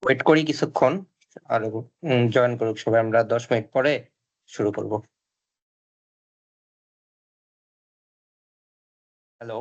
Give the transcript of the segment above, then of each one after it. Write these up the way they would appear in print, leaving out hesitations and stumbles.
Wait করি কিছুক্ষণ। আর join করুক সবাই, আমরা 10 মিনিট পরে শুরু করব। হ্যালো।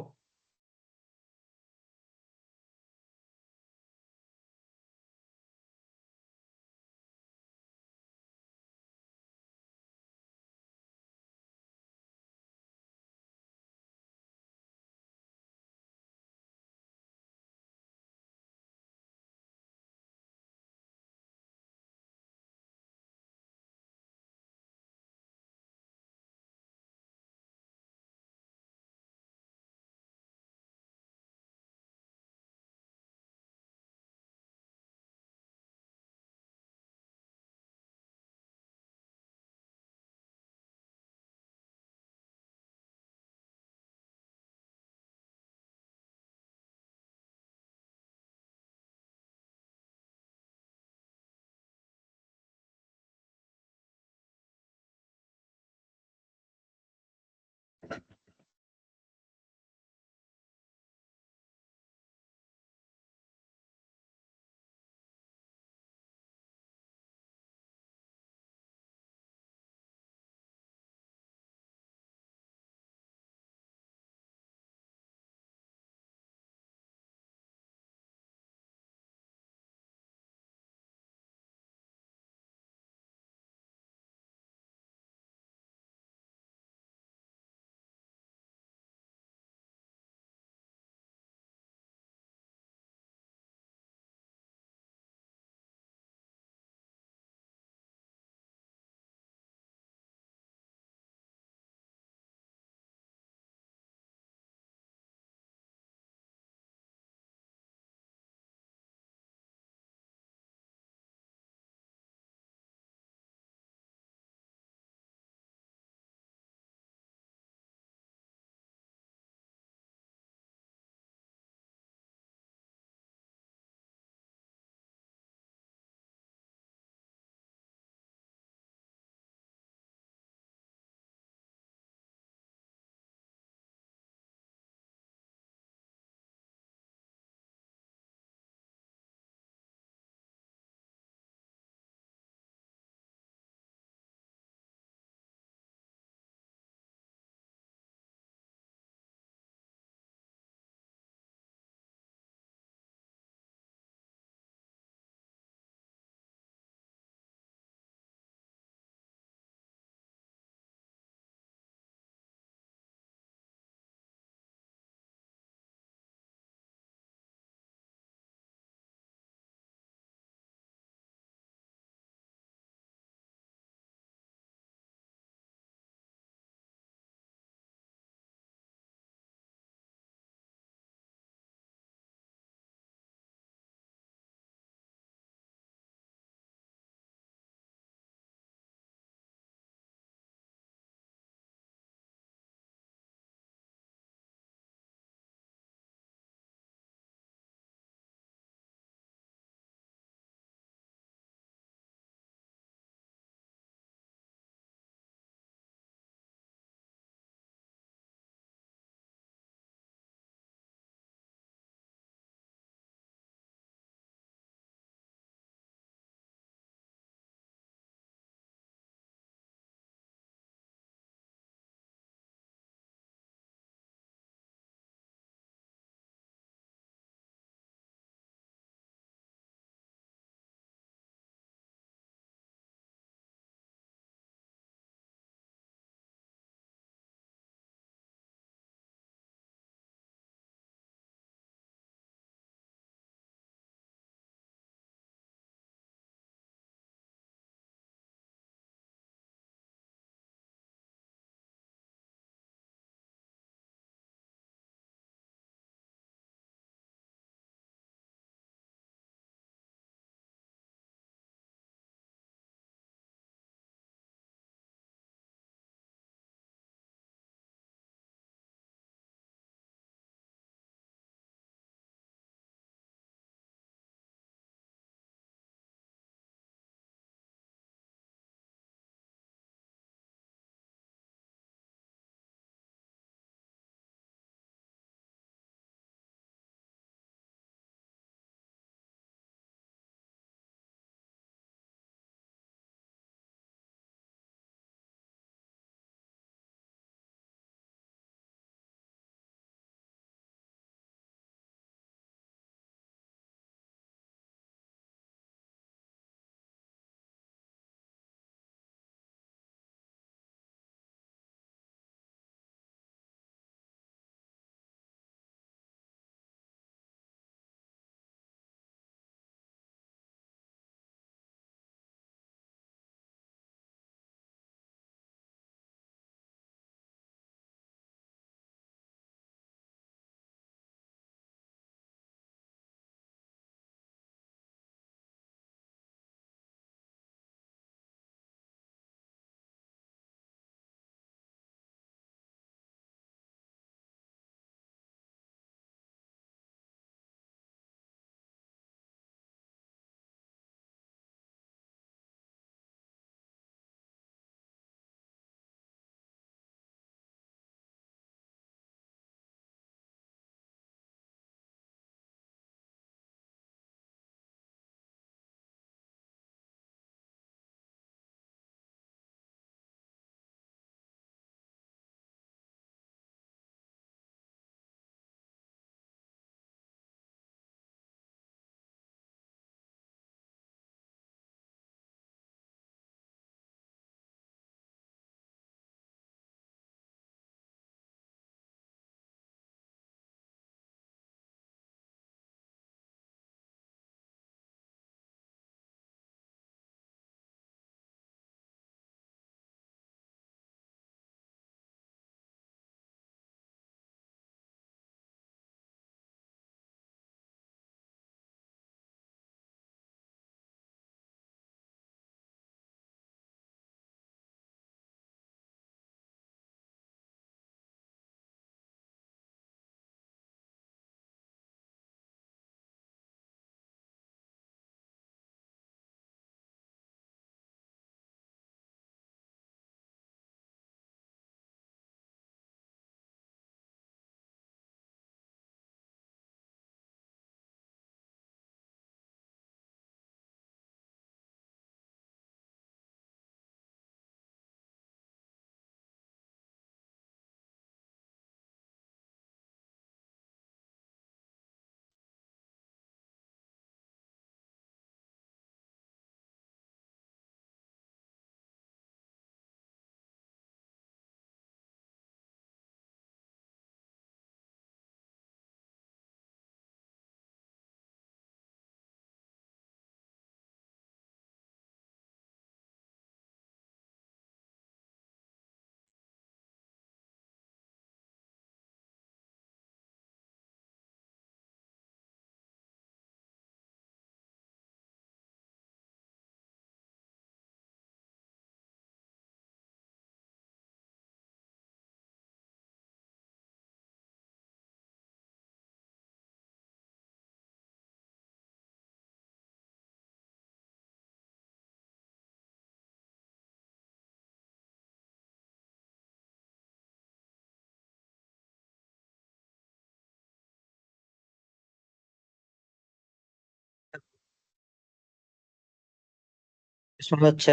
শোনা যাচ্ছে?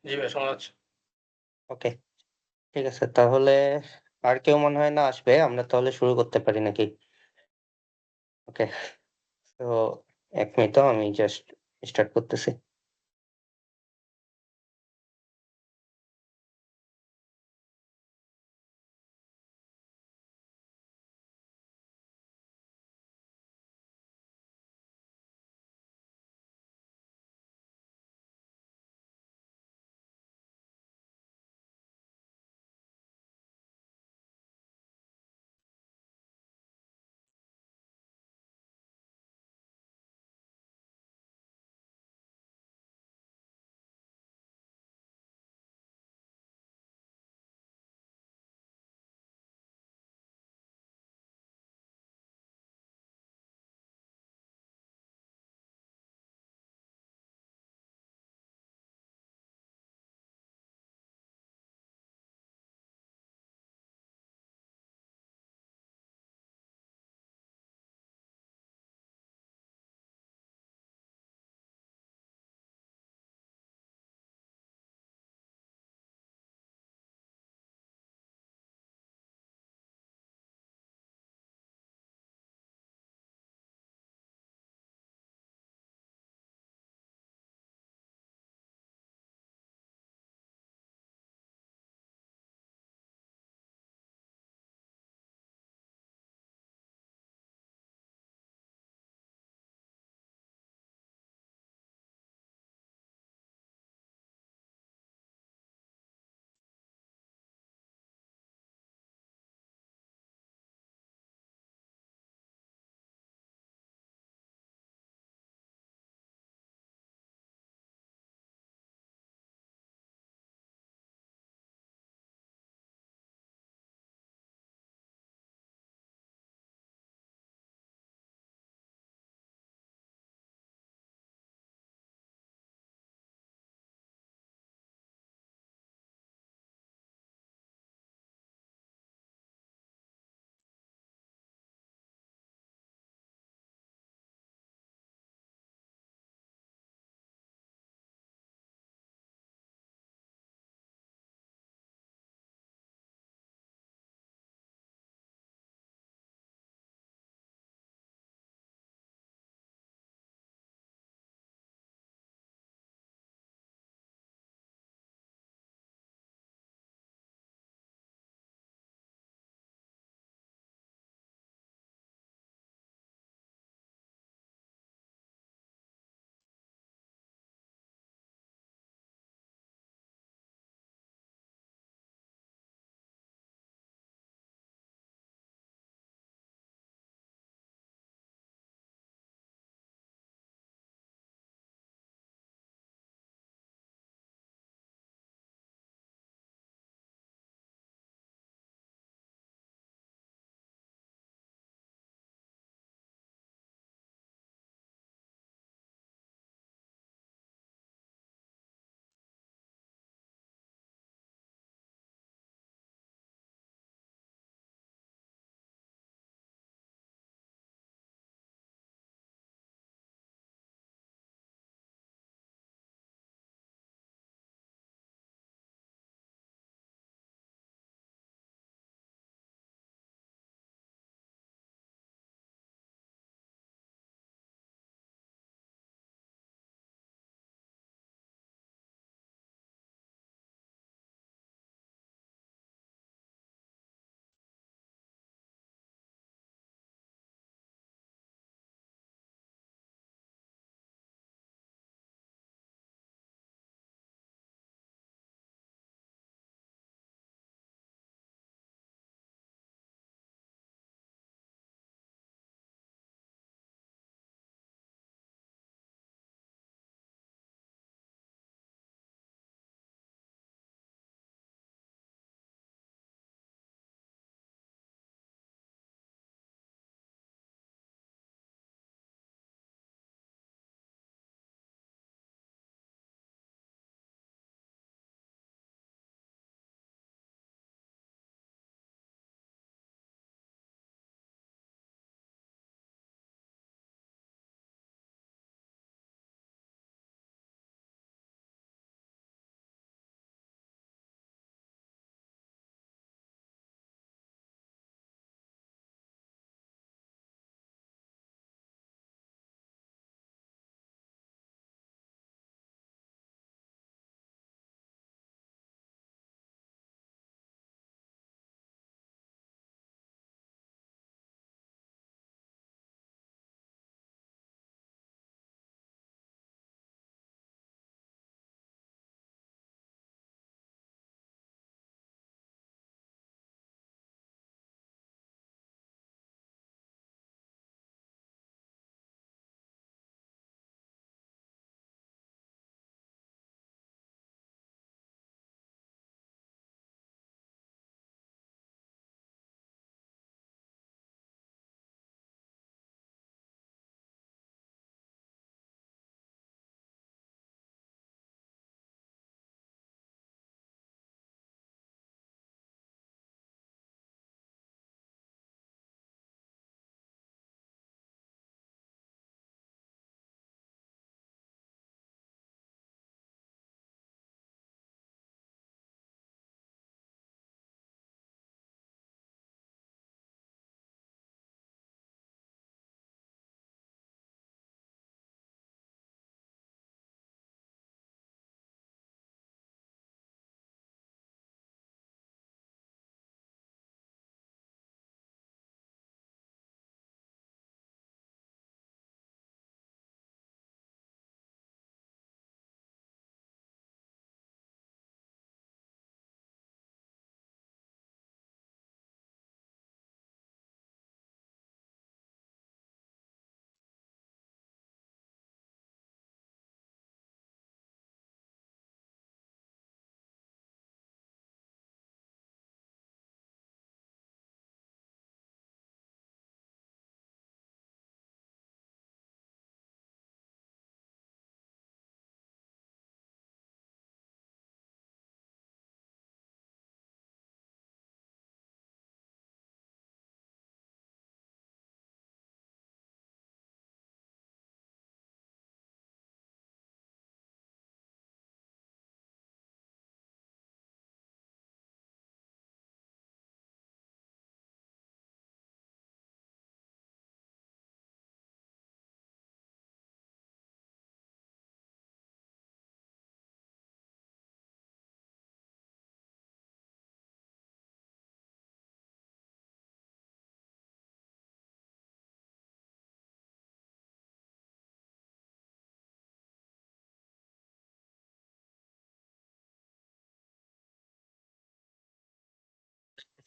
জি ভাই, শোনা যাচ্ছে। ওকে, ঠিক আছে। তাহলে আর কেউ মনে হয় না আসবে। আমরা তাহলে শুরু করতে পারি নাকি? ওকে, তো ১ মিনিট দাও, আমি জাস্ট স্টার্ট করতেছি।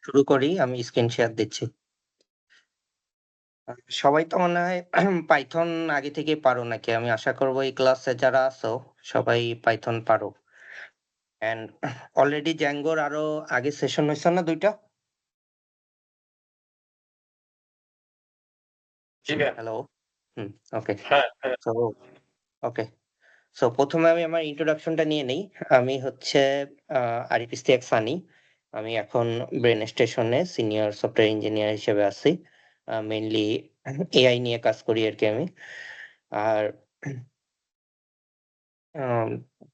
শুরু করি। আমি স্ক্রিন শেয়ার দিচ্ছি। সবাই তো মনে হয় পাইথন আগে থেকেই পারো নাকি? আমি আশা করব এই ক্লাসে যারা আছো সবাই পাইথন পারো। অ্যান্ড অলরেডি Django র আরো আগে সেশন হইছে না ২ টা? জি ভাইয়া। হ্যালো? ওকে। হ্যাঁ, হ্যাঁ। So okay. সো ১ম এ আমি আমার ইন্ট্রোডাকশনটা নিয়ে নেই। আমি হচ্ছে আ আরিফ ইশতিয়াক সানি। আমি এখন ব্রেন স্টেশনে সিনিয়র সফটওয়্যার ইঞ্জিনিয়ার হিসেবে আছি। মেইনলি এআই নিয়ে কাজ করি আরকি আমি। আর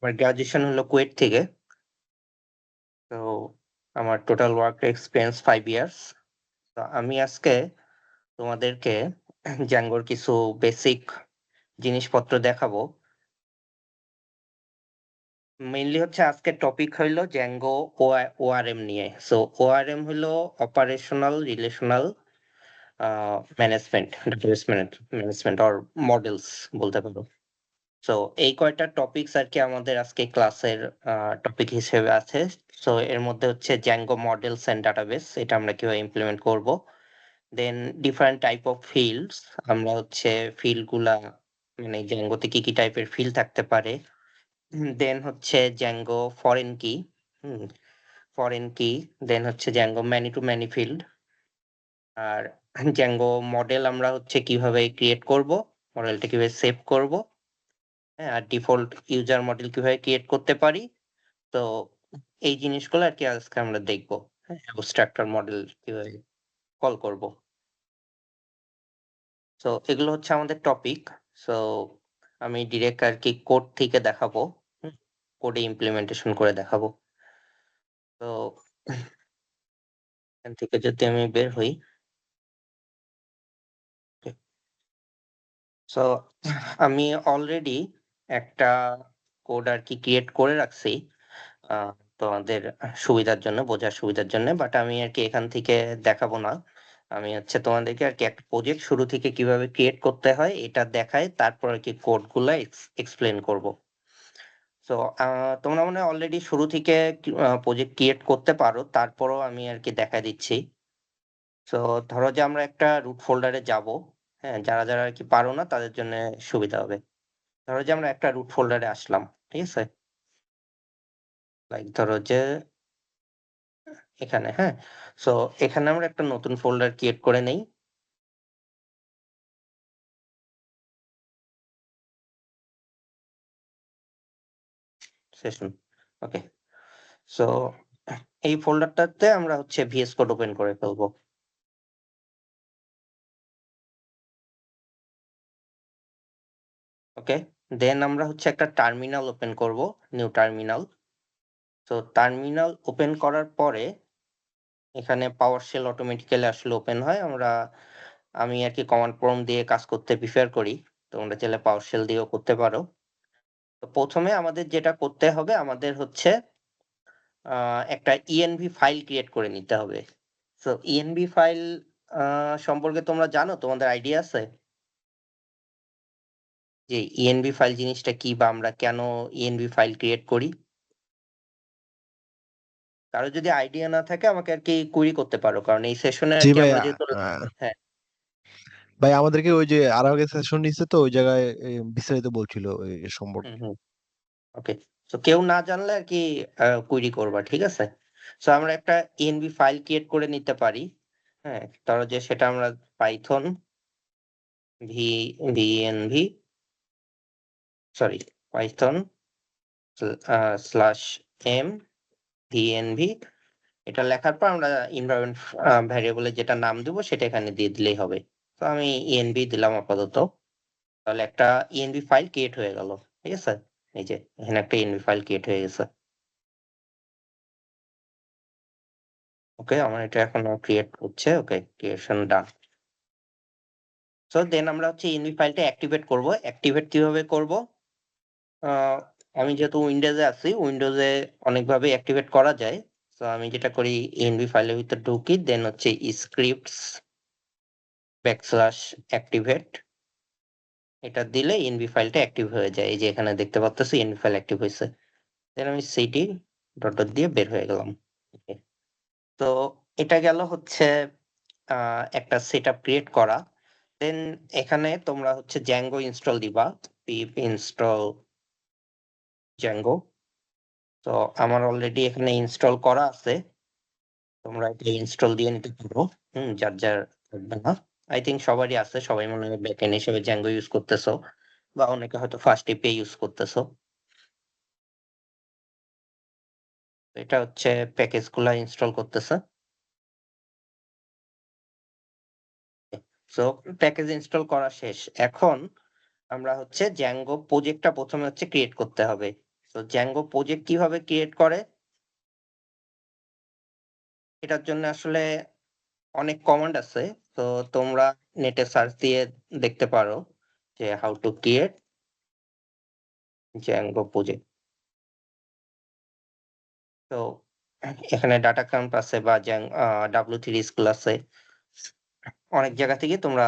আমার গ্র্যাজুয়েশন হলো কুয়েট থেকে। তো আমার টোটাল ওয়ার্ক এক্সপেরিয়েন্স 5 ইয়ার্স। তো আমি আজকে তোমাদেরকে Django র কিছু বেসিক জিনিসপত্র দেখাবো। মেইনলি হচ্ছে আজকের টপিক হইলো Django ORM নিয়ে। সো ORM হইলো operational relational uh management, database management or models বলতে পারো। সো এই কয়টা টপিকস আরকি আমাদের আজকে ক্লাসের টপিক হিসেবে আছে। সো এর মধ্যে হচ্ছে Django মডেলস অ্যান্ড ডাটাবেস এটা আমরা কিভাবে ইমপ্লিমেন্ট করব। দেন ডিফারেন্ট টাইপ অফ ফিল্ডস আমরা হচ্ছে ফিল্ড গুলা মানে Django তে কি টাইপের ফিল্ড থাকতে পারে। দেন হচ্ছে Django ফরেন কি, হুম? ফরেন কি, দেন হচ্ছে Django many to many field আর Django মডেল আমরা হচ্ছে কিভাবে ক্রিয়েট করব, মডেলটা কিভাবে সেভ করব, হ্যাঁ? আর ডিফল্ট ইউজার মডেল কিভাবে ক্রিয়েট করতে পারি। তো এই জিনিসগুলো আরকি আজকে আমরা দেখব। হ্যাঁ? অ্যাবস্ট্রাক্টর মডেল কিভাবে কল করব। সো এগুলো হচ্ছে আমাদের টপিক। সো আমি ডিরেক্ট আরকি কোড থেকে দেখাবো। হুম? কোডে ইমপ্লিমেন্টেশন করে দেখাবো। তো এখান থেকে যদি আমি বের হই। সো আমি অলরেডি একটা কোড আরকি ক্রিয়েট করে রাখছি। আ তোমাদের সুবিধার জন্য, বোঝার সুবিধার জন্যে। বাট আমি আরকি এখান থেকে দেখাবো না। আমি হচ্ছে তোমাদেরকে আরকি একটা প্রজেক্ট শুরু থেকে কিভাবে ক্রিয়েট করতে হয় এটা দেখায় তারপর আরকি কোডগুলা এক্সপ্লেইন করব। সো আ তোমরা মনে হয় অলরেডি শুরু থেকে প্রজেক্ট ক্রিয়েট করতে পারো। তারপরও আমি আরকি দেখায় দিচ্ছি। সো ধরো যে আমরা একটা রুট ফোল্ডারে যাবো। হ্যাঁ? যারা আরকি পারো না তাদের জন্যে সুবিধা হবে। ধরো যে আমরা একটা রুট ফোল্ডারে আসলাম। ঠিক আছে? লাইক ধরো যে এখানে, হ্যাঁ? সো এখানে আমরা একটা নতুন ফোল্ডার ক্রিয়েট করে নেই। সেশন। ওকে। সো এই ফোল্ডারটাতে আমরা হচ্ছে VS Code ওপেন করে ফেলবো। ওকে? দেন আমরা হচ্ছে একটা টার্মিনাল ওপেন করব, new terminal. So terminal open করার পরে এখানে PowerShell অটোমেটিক্যালি আসলে ওপেন হয়। আমি আরকি কমান্ড প্রম্পট দিয়ে কাজ করতে প্রিফার করি। তোমরা চাইলে PowerShell দিয়েও করতে পারো। তো ১ম এ আমাদের যেটা করতে হবে আমাদের হচ্ছে আ একটা env ফাইল ক্রিয়েট করে নিতে হবে। সো env ফাইল আ সম্পর্কে তোমরা জানো? তোমাদের আইডিয়া আছে? যে env ফাইল জিনিসটা কি বা আমরা কেন env ফাইল ক্রিয়েট করি? কারো যদি আইডিয়া না থাকে আমাকে আরকি কুয়েরি করতে পারো। কারণ এই সেশনে জি আরকি ভাই, আমরা যেহেতু আ হ্যাঁ, ভাই আমাদেরকে ওই যে আরো আগে সেশন নিছে তো ওই জায়গায় বিস্তারিত বলছিল এ সম্পর্কে। হুম। ওকে। সো কেউ না জানলে আরকি কুয়েরি করবা। ঠিক আছে? সো আমরা একটা env ফাইল ক্রিয়েট করে নিতে পারি। হ্যাঁ? ধরো যে সেটা আমরা Python venv sorry Python slash m venv এটা লেখার পর আমরা এনভায়রনমেন্ট ভ্যারিয়েবলে যেটা নাম দিব সেটা এখানে দিয়ে দিলেই হবে। তো আমি env দিলাম আপাতত। তাহলে একটা env ফাইল ক্রিয়েট হয়ে গেল। ঠিক আছে? এই যে এখানে একটা env ফাইল ক্রিয়েট হয়ে গেছে। ওকে, আমার এটা এখনো ক্রিয়েট হচ্ছে। ওকে, ক্রিয়েশন ডান। সো দেন আমরা হচ্ছে env ফাইলটা অ্যাক্টিভেট করব। অ্যাক্টিভেট কিভাবে করব? আ আমি যেহেতু উইন্ডোজে আছি, উইন্ডোজে অনেকভাবে অ্যাক্টিভেট করা যায়। সো আমি যেটা করি env ফাইলের ভিতর ঢুকি, দেন হচ্ছে scripts \activate এটা দিলে env ফাইলটা অ্যাক্টিভ হয়ে যায়। এই যে এখানে দেখতে পারতেছি env ফাইল অ্যাক্টিভ হইছে। দেন আমি cd ডট দিয়ে বের হয়ে গেলাম। ওকে। তো এটা গেল হচ্ছে একটা সেটআপ ক্রিয়েট করা। দেন এখানে তোমরা হচ্ছে Django ইনস্টল দিবা। pip install Django। তো আমার অলরেডি এখানে ইনস্টল করা আছে। তোমরা এটা ইনস্টল দিয়ে নিতে পারো। যার থাকবে না। আই থিংক সবারই আছে। সবাই মনে হয় ব্যাকএন্ড হিসেবে Django ইউজ করতেছো বা অনেকে হয়তো ফার্স্ট এপিআই ইউজ করতেছো। এটা হচ্ছে প্যাকেজগুলা ইনস্টল করতেছে। সো প্যাকেজ ইনস্টল করা শেষ। এখন আমরা হচ্ছে Django প্রজেক্টটা ১ম এ হচ্ছে ক্রিয়েট করতে হবে। তো Django প্রজেক্ট কিভাবে ক্রিয়েট করে? এটার জন্য আসলে অনেক কমান্ড আছে। তো তোমরা নেটে সার্চ দিয়ে দেখতে পারো যে how to create Django project. তো এখানে ডাটা ক্যাম্প আছে বা W3 স্কুল আছে। অনেক জায়গা থেকে তোমরা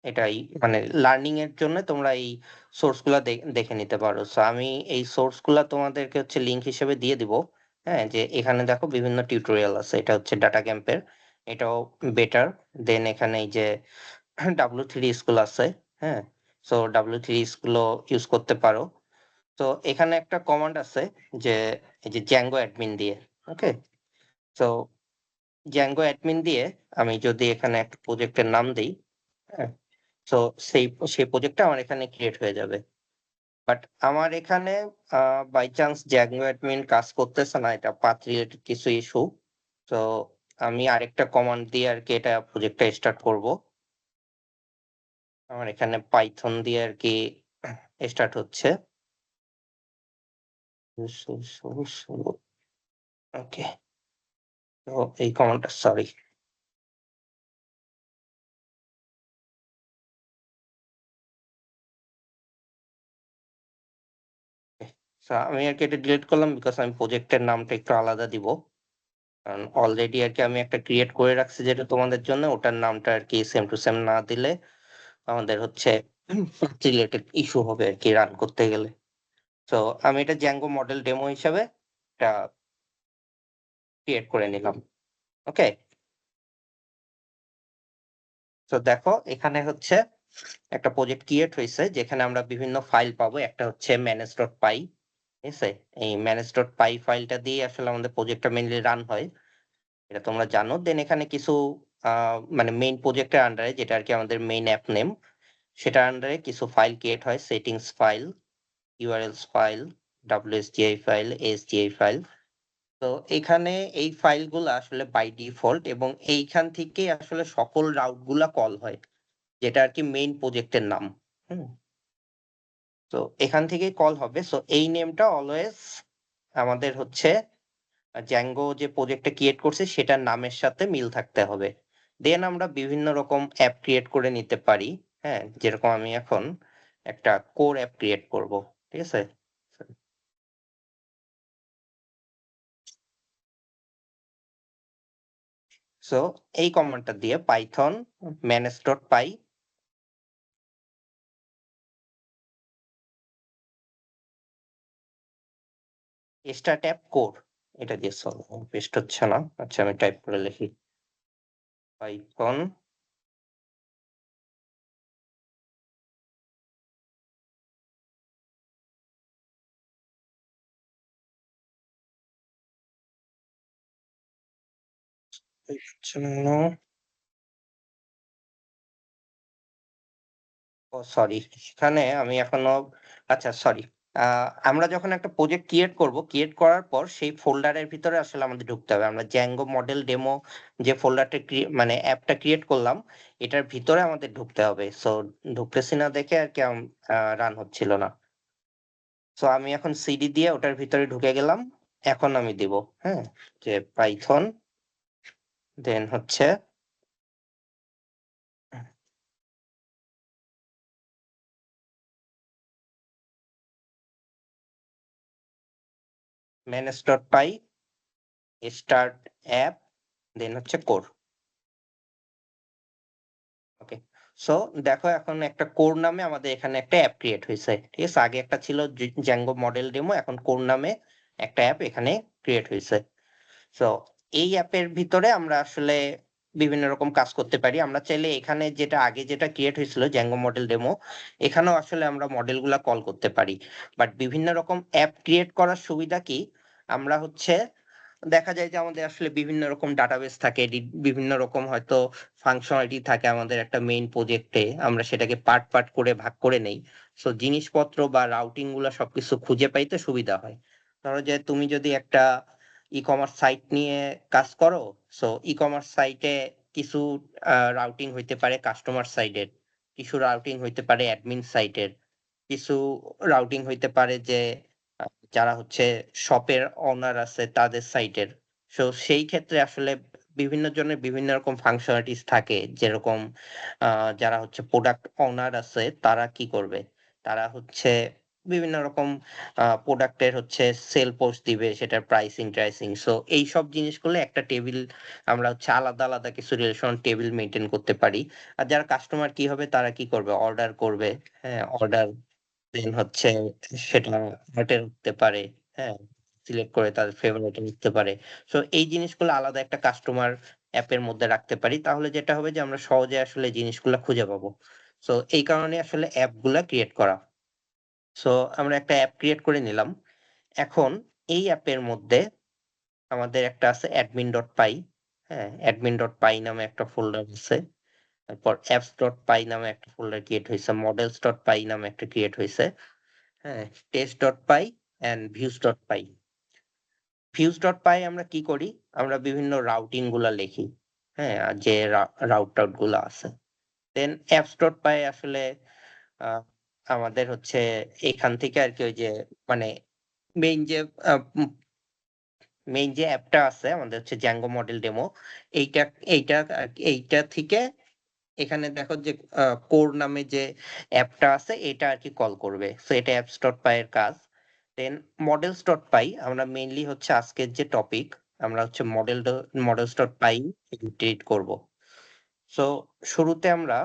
এটাই মানে লার্নিং এর জন্য তোমরা এই সোর্স গুলা দেখে নিতে পারো। সো আমি এই সোর্স গুলা তোমাদেরকে হচ্ছে লিংক হিসেবে দিয়ে দিব। হ্যাঁ? যে এখানে দেখো বিভিন্ন টিউটোরিয়াল আছে। এটা হচ্ছে ডাটা ক্যাম্পের। এটাও বেটার। দেন এখানে এই যে W3 স্কুল আছে। হ্যাঁ? সো W3 স্কুলও ইউজ করতে পারো। তো এখানে একটা কমান্ড আছে যে এই যে Django অ্যাডমিন দিয়ে। ওকে? সো Django অ্যাডমিন দিয়ে আমি যদি এখানে একটা প্রজেক্টের নাম দেই, হ্যাঁ? সো সেই প্রজেক্টটা আমার এখানে ক্রিয়েট হয়ে যাবে। বাট আমার এখানে আ বাই চান্স Django অ্যাডমিন কাজ করতেছে না। এটা পাথ রিলেটেড কিছু ইস্যু। তো আমি আরেকটা কমান্ড দিয়ে আরকি এটা প্রজেক্টটা স্টার্ট করব। আমার এখানে পাইথন দিয়ে আরকি স্টার্ট হচ্ছে। ওকে। তো এই কমান্ডটা সরি। সো আমি আরকি এটা ডিলিট করলাম বিকজ আমি প্রজেক্টের নামটা একটু আলাদা দিব। কারণ অলরেডি আরকি আমি একটা ক্রিয়েট করে রাখছি যেটা তোমাদের জন্য ওটার নামটা আরকি সেম টু সেম না দিলে আমাদের হচ্ছে রিলেটেড ইস্যু হবে আরকি রান করতে গেলে। সো আমি এটা Django মডেল ডেমো হিসাবে এটা ক্রিয়েট করে নিলাম। ওকে? সো দেখো এখানে হচ্ছে একটা প্রজেক্ট ক্রিয়েট হইছে যেখানে আমরা বিভিন্ন ফাইল পাবো। একটা হচ্ছে manage.py, ঠিক আছে? এই manage.py ফাইলটা দিয়ে আসলে আমাদের প্রজেক্টটা মেইনলি রান হয়। এটা তোমরা জানো। দেন এখানে কিছু আ মানে মেইন প্রজেক্টের আন্ডারে যেটা আরকি আমাদের মেইন অ্যাপ নেম সেটার আন্ডারে কিছু ফাইল ক্রিয়েট হয়। Settings file, URLs file, WSGI file, SGI file. তো এখানে এই ফাইলগুলা আসলে বাই ডিফল্ট এবং এইখান থেকেই আসলে সকল রাউট গুলা কল হয়। যেটা আরকি মেইন প্রজেক্টের নাম। হুম? তো এখান থেকেই কল হবে। সো এই নেমটা অলওয়েজ আমাদের হচ্ছে Django যে প্রজেক্টটা ক্রিয়েট করছি সেটার নামের সাথে মিল থাকতে হবে। দেন আমরা বিভিন্ন রকম অ্যাপ ক্রিয়েট করে নিতে পারি। হ্যাঁ? যেরকম আমি এখন একটা কোর অ্যাপ ক্রিয়েট করব। ঠিক আছে? সো এই কমান্ডটা দিয়ে Python manage.py start app core এটা দিয়ে পেস্ট হচ্ছে না। আচ্ছা আমি টাইপ করে লিখি। পাইথন এর জন্য সরি এখানে আমি এখনো আচ্ছা সরি। আ আমরা যখন একটা প্রজেক্ট ক্রিয়েট করব, ক্রিয়েট করার পর সেই ফোল্ডারের ভিতরে আসলে আমাদের ঢুকতে হবে। আমরা Django মডেল ডেমো যে ফোল্ডারটা মানে অ্যাপটা ক্রিয়েট করলাম, এটার ভিতরে আমাদের ঢুকতে হবে। সো ঢুকতেছি না দেখে আরকি রান হচ্ছিল না। সো আমি এখন সিডি দিয়ে ওটার ভিতরে ঢুকে গেলাম। এখন আমি দিব। হ্যাঁ? যে পাইথন দেন হচ্ছে manage.py স্টার্ট অ্যাপ দেন হচ্ছে কোর। ওকে। সো দেখো এখন একটা কোর নামে আমাদের এখানে একটা অ্যাপ ক্রিয়েট হইছে। ঠিক আছে? আগে একটা ছিল Django মডেল ডেমো এখন কোর নামে একটা অ্যাপ এখানে ক্রিয়েট হইছে। সো এই অ্যাপের ভিতরে আমরা আসলে বিভিন্ন রকম কাজ করতে পারি। আমরা চাইলে এখানে আগে যেটা ক্রিয়েট হয়েছিল Django মডেল ডেমো, এখানেও আসলে আমরা মডেলগুলা কল করতে পারি। বাট বিভিন্ন রকম অ্যাপ ক্রিয়েট করার সুবিধা কি? আমরা হচ্ছে দেখা যায় যে আমাদের আসলে বিভিন্ন রকম ডাটাবেস থাকে, বিভিন্ন রকম হয়তো ফাংশনালিটি থাকে আমাদের একটা মেইন প্রজেক্টে। আমরা সেটাকে পার্ট করে ভাগ করে নেই। সো জিনিসপত্র বা রাউটিং গুলা সবকিছু খুঁজে পাইতে সুবিধা হয়। ধরো যে তুমি যদি একটা ই-কমার্স সাইট নিয়ে কাজ করো, সো ই-কমার্স সাইটে কিছু রাউটিং হইতে পারে কাস্টমার সাইডের, কিছু রাউটিং হইতে পারে অ্যাডমিন সাইটের, কিছু রাউটিং হইতে পারে যে যারা হচ্ছে শপের ওনার আছে তাদের সাইটের। সো সেই ক্ষেত্রে আসলে বিভিন্ন জনের বিভিন্ন রকম ফাংশনালিটিস থাকে। যেরকম যারা হচ্ছে প্রোডাক্ট ওনার আছে তারা কি করবে? তারা হচ্ছে বিভিন্ন রকম প্রোডাক্টের হচ্ছে সেল পোস্ট দিবে, সেটার প্রাইসিং-টাইসিং। সো এইসব জিনিসগুলো একটা টেবিল আমরা হচ্ছে আলাদা কিছু রিলেশন টেবিল মেইনটেইন করতে পারি। আর যারা কাস্টমার কি হবে তারা কি করবে? অর্ডার করবে। হ্যাঁ, অর্ডার দেন হচ্ছে সেটা হার্টের হতে পারে, হ্যাঁ? সিলেক্ট করে তাদের ফেভারিট নিতে পারে। সো এই জিনিসগুলো আলাদা একটা কাস্টমার অ্যাপের মধ্যে রাখতে পারি। তাহলে যেটা হবে যে আমরা সহজে আসলে জিনিসগুলা খুঁজে পাবো। সো এই কারণে আসলে অ্যাপগুলা ক্রিয়েট করা। সো আমরা একটা অ্যাপ ক্রিয়েট করে নিলাম। এখন এই অ্যাপের মধ্যে আমাদের একটা আছে admin.py, হ্যাঁ? admin.py নামে একটা ফোল্ডার আছে। তারপর apps.py নামে একটা ফোল্ডার ক্রিয়েট হইছে। models.py নামে একটা ক্রিয়েট হইছে। হ্যাঁ, test.py and views.py। views.py আমরা কি করি? আমরা বিভিন্ন রাউটিং গুলা লিখি। হ্যাঁ, আর যে রাউট-টাউট গুলা আছে। দেন apps.py আসলে আ আমাদের হচ্ছে এখান থেকে আরকি ওই যে মানে মেইন যে আ উম মেইন যে অ্যাপটা আছে আমাদের হচ্ছে Django মডেল ডেমো, এইটা এইটা এইটা থেকে এখানে দেখো যে কোর নামে যে অ্যাপটা আছে এটা আরকি কল করবে। সো এটা apps.py এর কাজ। দেন models.py আমরা মেইনলি হচ্ছে আজকের যে টপিক আমরা হচ্ছে models.py ইন্টিগ্রেট করব। সো শুরুতে আমরা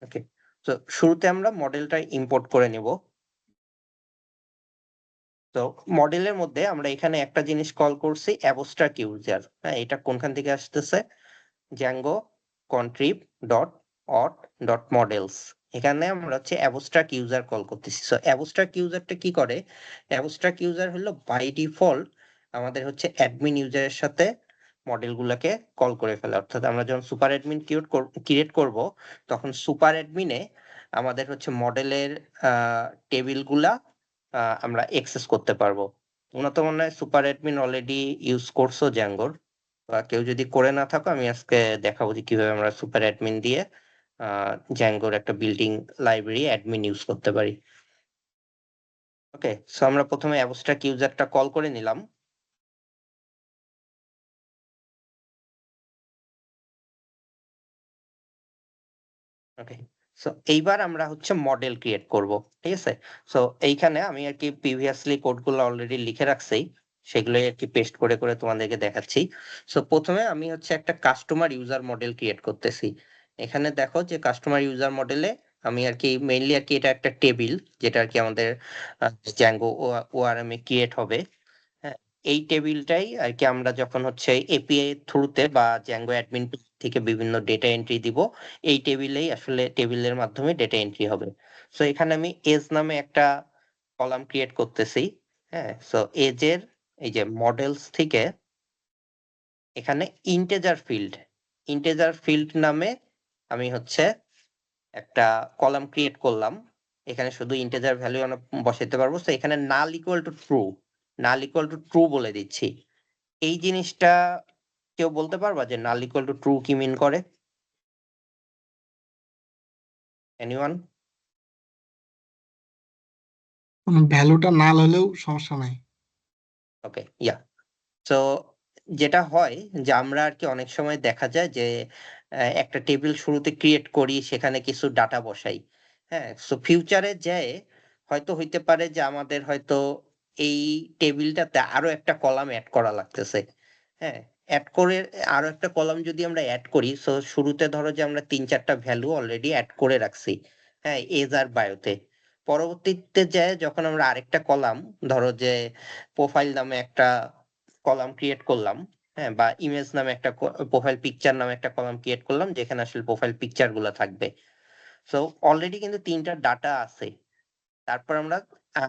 ওকে। সো শুরুতে আমরা মডেলটা ইম্পোর্ট করে নিব। তো মডেলের মধ্যে আমরা এখানে একটা জিনিস কল করছি abstract user, হ্যাঁ? এটা কোনখান থেকে আসতেছে? Django contrib dot auth dot models। এখানে আমরা হচ্ছে abstract user কল করতেছি। সো abstract user টা কি করে? abstract user হলো বাই ডিফল্ট আমাদের হচ্ছে অ্যাডমিন ইউজারের সাথে মডেল গুলাকে কল করে ফেলে। অর্থাৎ আমরা যখন সুপার অ্যাডমিন ক্রিয়েট করব তখন সুপার অ্যাডমিনে আমাদের হচ্ছে মডেলের টেবিল গুলা আমরা অ্যাক্সেস করতে পারবো। তোমরা তো মনে হয় সুপার অ্যাডমিন অলরেডি ইউজ করছো Django র। বা কেউ যদি করে না থাকো আমি আজকে দেখাবো যে কিভাবে আমরা সুপার অ্যাডমিন দিয়ে Django র একটা বিল্ডিং লাইব্রেরি অ্যাডমিন ইউজ করতে পারি। ওকে, সো আমরা প্রথমে abstract ইউজারটা কল করে নিলাম। ওকে, সো এইবার আমরা হচ্ছে মডেল ক্রিয়েট করব। ঠিক আছে? সো এইখানে আমি আরকি প্রিভিয়াসলি কোডগুলো অলরেডি লিখে রাখছি। সেগুলোই আরকি পেস্ট করে তোমাদেরকে দেখাচ্ছি। সো প্রথমে আমি হচ্ছে একটা কাস্টমার ইউজার মডেল ক্রিয়েট করতেছি। এখানে দেখো যে কাস্টমার ইউজার মডেলে আমি আরকি মেইনলি আরকি এটা একটা টেবিল যেটা আরকি আমাদের Django ORM এ ক্রিয়েট হবে। হ্যাঁ, এই টেবিলটাই আরকি আমরা যখন হচ্ছে এপিআই এর থ্রুতে বা Django অ্যাডমিন থেকে বিভিন্ন ডেটা এন্ট্রি দিব, এই টেবিলেই আসলে টেবিলের মাধ্যমে ডেটা এন্ট্রি হবে। সো এখানে আমি এজ নামে একটা কলাম ক্রিয়েট করতেছি। হ্যাঁ? সো এজের এই যে মডেলস থেকে এখানে ইন্টিজার ফিল্ড নামে আমি হচ্ছে একটা কলাম ক্রিয়েট করলাম। এখানে শুধু ইন্টিজার ভ্যালু আমরা বসাইতে পারবো। সো এখানে নাল ইকুয়াল টু ট্রু বলে দিচ্ছি। এই জিনিসটা কেউ বলতে পারবা যে নাল ইকুয়াল টু ট্রু কি মিন করে? এনিওয়ান? ভ্যালুটা নাল হলেও সমস্যা নাই। ওকে, ইয়া। সো যেটা হয় যে আমরা আরকি অনেক সময় দেখা যায় যে একটা টেবিল শুরুতে ক্রিয়েট করি, সেখানে কিছু ডাটা বসাই। হ্যাঁ? সো ফিউচারে যেয়ে হয়তো হইতে পারে যে আমাদের হয়তো এই টেবিলটাতে আরো একটা কলাম এড করা লাগতেছে। হ্যাঁ? অ্যাড করে আরো একটা কলাম যদি আমরা অ্যাড করি, সো শুরুতে ধরো যে আমরা ৩-৪ টা ভ্যালু অলরেডি অ্যাড করে রাখছি। হ্যাঁ? এজ আর বায়োতে। পরবর্তীতে যেয়ে যখন আমরা আরেকটা কলাম ধরো যে প্রোফাইল নামে একটা কলাম ক্রিয়েট করলাম, হ্যাঁ? বা ইমেজ নামে একটা প্রোফাইল পিকচার নামে একটা কলাম ক্রিয়েট করলাম যেখানে আসলে প্রোফাইল পিকচার গুলা থাকবে। সো অলরেডি কিন্তু ৩ টা ডাটা আছে। তারপর আমরা আ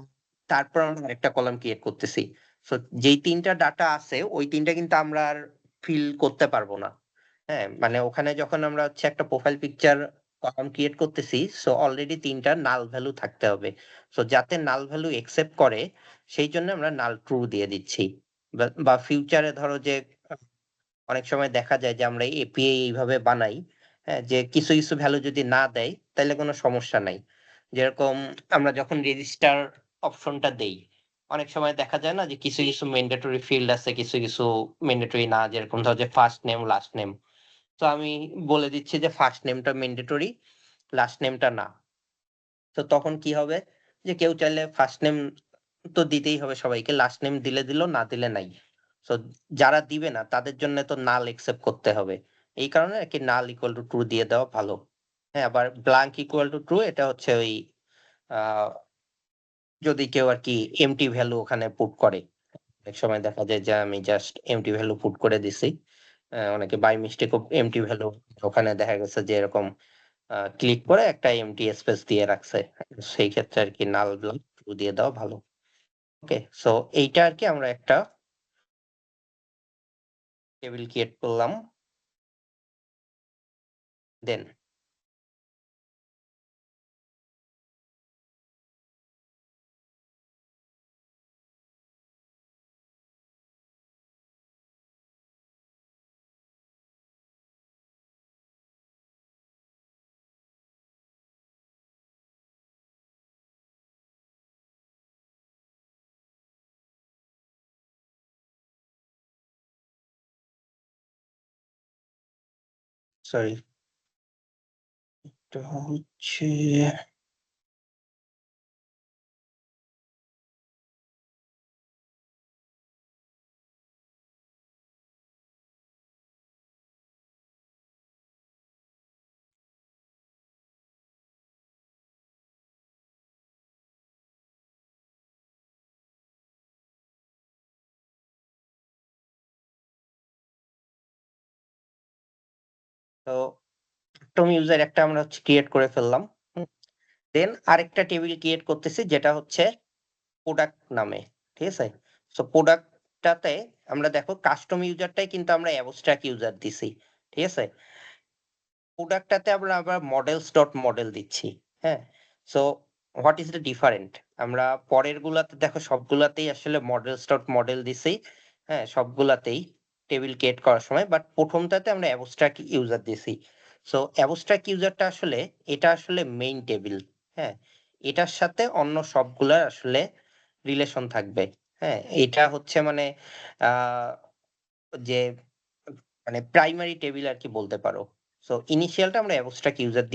তারপর আমরা আরেকটা কলাম ক্রিয়েট করতেছি। সো যেই ৩ টা ডাটা আছে ওই ৩ টা কিন্তু আমরা আর ফিল করতে পারবো না। হ্যাঁ? মানে ওখানে যখন আমরা হচ্ছে একটা প্রোফাইল পিকচার কলাম ক্রিয়েট করতেছি, সো অলরেডি ৩ টা নাল ভ্যালু থাকতে হবে। সো যাতে নাল ভ্যালু অ্যাকসেপ্ট করে সেইজন্য আমরা নাল ট্রু দিয়ে দিচ্ছি। বা ফিউচারে ধরো যে আ অনেক সময় দেখা যায় যে আমরা এপিআই এইভাবে বানাই, হ্যাঁ? যে কিছু ভ্যালু যদি না দেয় তাইলে কোনো সমস্যা নাই। যেরকম আমরা যখন রেজিস্টার অপশনটা দেই, অনেক সময় দেখা যায় না যে কিছু ম্যান্ডেটরি ফিল্ড আছে, কিছু ম্যান্ডেটরি না। যেরকম ধরো যে ফার্স্ট নেম, লাস্ট নেম। তো আমি বলে দিচ্ছি যে ফার্স্ট নেমটা ম্যান্ডেটরি, লাস্ট নেমটা না। তো তখন কি হবে? যে কেউ চাইলে ফার্স্ট নেম তো দিতেই হবে সবাইকে। লাস্ট নেম দিলে দিল, না দিলে নাই। সো যারা দিবে না তাদের জন্য তো নাল অ্যাকসেপ্ট করতে হবে। এই কারণে আরকি নাল ইকুয়াল টু ট্রু দিয়ে দেওয়া ভালো। হ্যাঁ, আবার ব্ল্যাংক ইকুয়াল টু ট্রু এটা হচ্ছে ওই আ যদি কেউ আরকি এম্পটি ভ্যালু ওখানে পুট করে। অনেক সময় দেখা যায় যে আমি জাস্ট এম্পটি ভ্যালু পুট করে দিছি। অনেকে বাই মিস্টেক ও এম্পটি ভ্যালু ওখানে দেখা গেছে যে এরকম ক্লিক করে একটা এম্পটি স্পেস দিয়ে রাখছে। সেই ক্ষেত্রে আরকি নাল ব্লক ট্রু দিয়ে দেওয়া ভালো। ওকে? সো এইটা আরকি আমরা একটা টেবিল ক্রিয়েট করলাম। দেন সরি, এটা হচ্ছে তো কাস্টম ইউজার একটা আমরা হচ্ছে ক্রিয়েট করে ফেললাম। হুম? দেন আরেকটা টেবিল ক্রিয়েট করতেছি যেটা হচ্ছে প্রোডাক্ট নামে। ঠিক আছে? সো প্রোডাক্টটাতে আমরা দেখো কাস্টম ইউজারটাই কিন্তু আমরা অ্যাবস্ট্রাক্ট ইউজার দিছি। ঠিক আছে? প্রোডাক্টটাতে আমরা আবার মডেলস ডট মডেল দিচ্ছি। হ্যাঁ? So what is the different? আমরা পরের গুলাতে দেখো সবগুলাতেই আসলে মডেলস ডট মডেল দিছি। হ্যাঁ? সবগুলাতেই টেবিল ক্রিয়েট করার সময়। বাট ১ম টাতে আমরা অ্যাবস্ট্রাক্ট ইউজার দিছি। সো অ্যাবস্ট্রাক্ট ইউজারটা আসলে এটা আসলে মেইন টেবিল। হ্যাঁ? এটার সাথে অন্য সবগুলার আসলে রিলেশন থাকবে। হ্যাঁ? এটা হচ্ছে মানে আ যে মানে প্রাইমারি টেবিল আরকি বলতে পারো। সো ইনিশিয়ালটা আমরা অ্যাবস্ট্রাক্ট ইউজার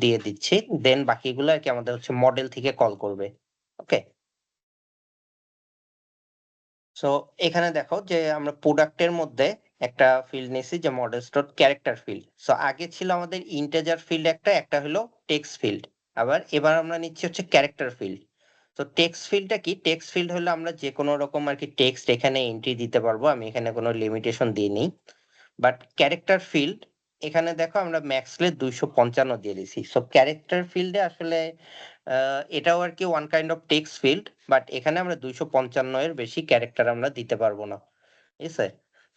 দিয়ে দিচ্ছি। দেন বাকিগুলো আরকি আমাদের হচ্ছে মডেল থেকে কল করবে। ওকে? সো এখানে দেখো যে আমরা প্রোডাক্ট এর মধ্যে একটা ফিল্ড নিছি যে models dot character field. So আগে ছিল আমাদের ইন্টিজার ফিল্ড একটা হলো টেক্সট ফিল্ড। এবার আমরা নিচ্ছি হচ্ছে ক্যারেক্টার ফিল্ড। তো টেক্সট ফিল্ডটা কি? টেক্সট ফিল্ড হলো আমরা যেকোনো রকম আরকি টেক্সট এখানে এন্ট্রি দিতে পারবো। আমি এখানে কোনো লিমিটেশন দিইনি। বাট ক্যারেক্টার ফিল্ড এখানে দেখো আমরা ম্যাক্সলে ২৫৫ দিয়ে দিছি। সো ক্যারেক্টার ফিল্ডে আসলে আ এটাও আরকি one kind of text field. But এখানে আমরা ২৫৫ এর বেশি ক্যারেক্টার আমরা দিতে পারবো না। ঠিক আছে?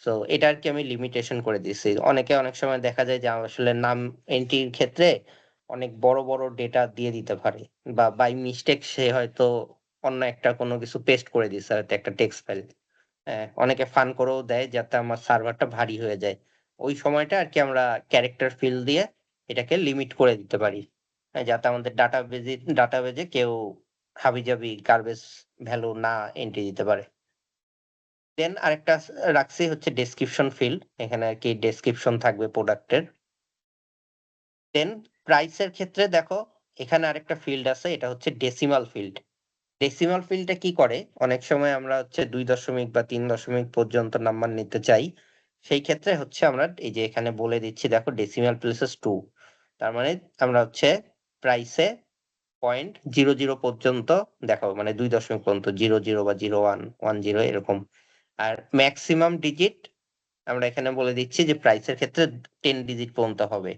সো এটা আরকি আমি লিমিটেশন করে দিছি। অনেকে অনেক সময় দেখা যায় যে আসলে নাম এন্ট্রির ক্ষেত্রে অনেক বড় ডেটা দিয়ে দিতে পারে। বা বাই মিস্টেক সে হয়তো অন্য একটা কোনো কিছু পেস্ট করে দিছে হয়তো একটা টেক্সট ফাইল। হ্যাঁ, অনেকে ফান করেও দেয় যাতে আমার সার্ভারটা ভারী হয়ে যায়। ওই সময়টা আরকি আমরা ক্যারেক্টার ফিল্ড দিয়ে এটাকে লিমিট করে দিতে পারি। হ্যাঁ, যাতে আমাদের ডাটাবেজে কেউ হাবিজাবি গার্বেজ ভ্যালু না এন্ট্রি দিতে পারে। দেন আরেকটা রাখছি হচ্ছে ডেসক্রিপশন ফিল্ড। এখানে আরকি ডেসক্রিপশন থাকবে প্রোডাক্টের। দেন প্রাইস এর ক্ষেত্রে দেখো এখানে আরেকটা ফিল্ড আছে এটা হচ্ছে ডেসিমাল ফিল্ড। ডেসিমাল ফিল্ডটা কি করে? অনেক সময় আমরা হচ্ছে ২ দশমিক বা ৩ দশমিক পর্যন্ত নাম্বার নিতে চাই। সেই ক্ষেত্রে হচ্ছে আমরা এই যে এখানে বলে দিচ্ছি দেখো ডেসিমাল প্লেসেস 2 তার মানে আমরা হচ্ছে প্রাইসে 0.00 পর্যন্ত দেখাবো মানে 2 দশমিক পর্যন্ত 00 বা 01 10 এরকম আর ম্যাক্সিমাম ডিজিট আমরা এখানে বলে দিচ্ছি যে প্রাইসের ক্ষেত্রে 10 ডিজিট পর্যন্ত হবে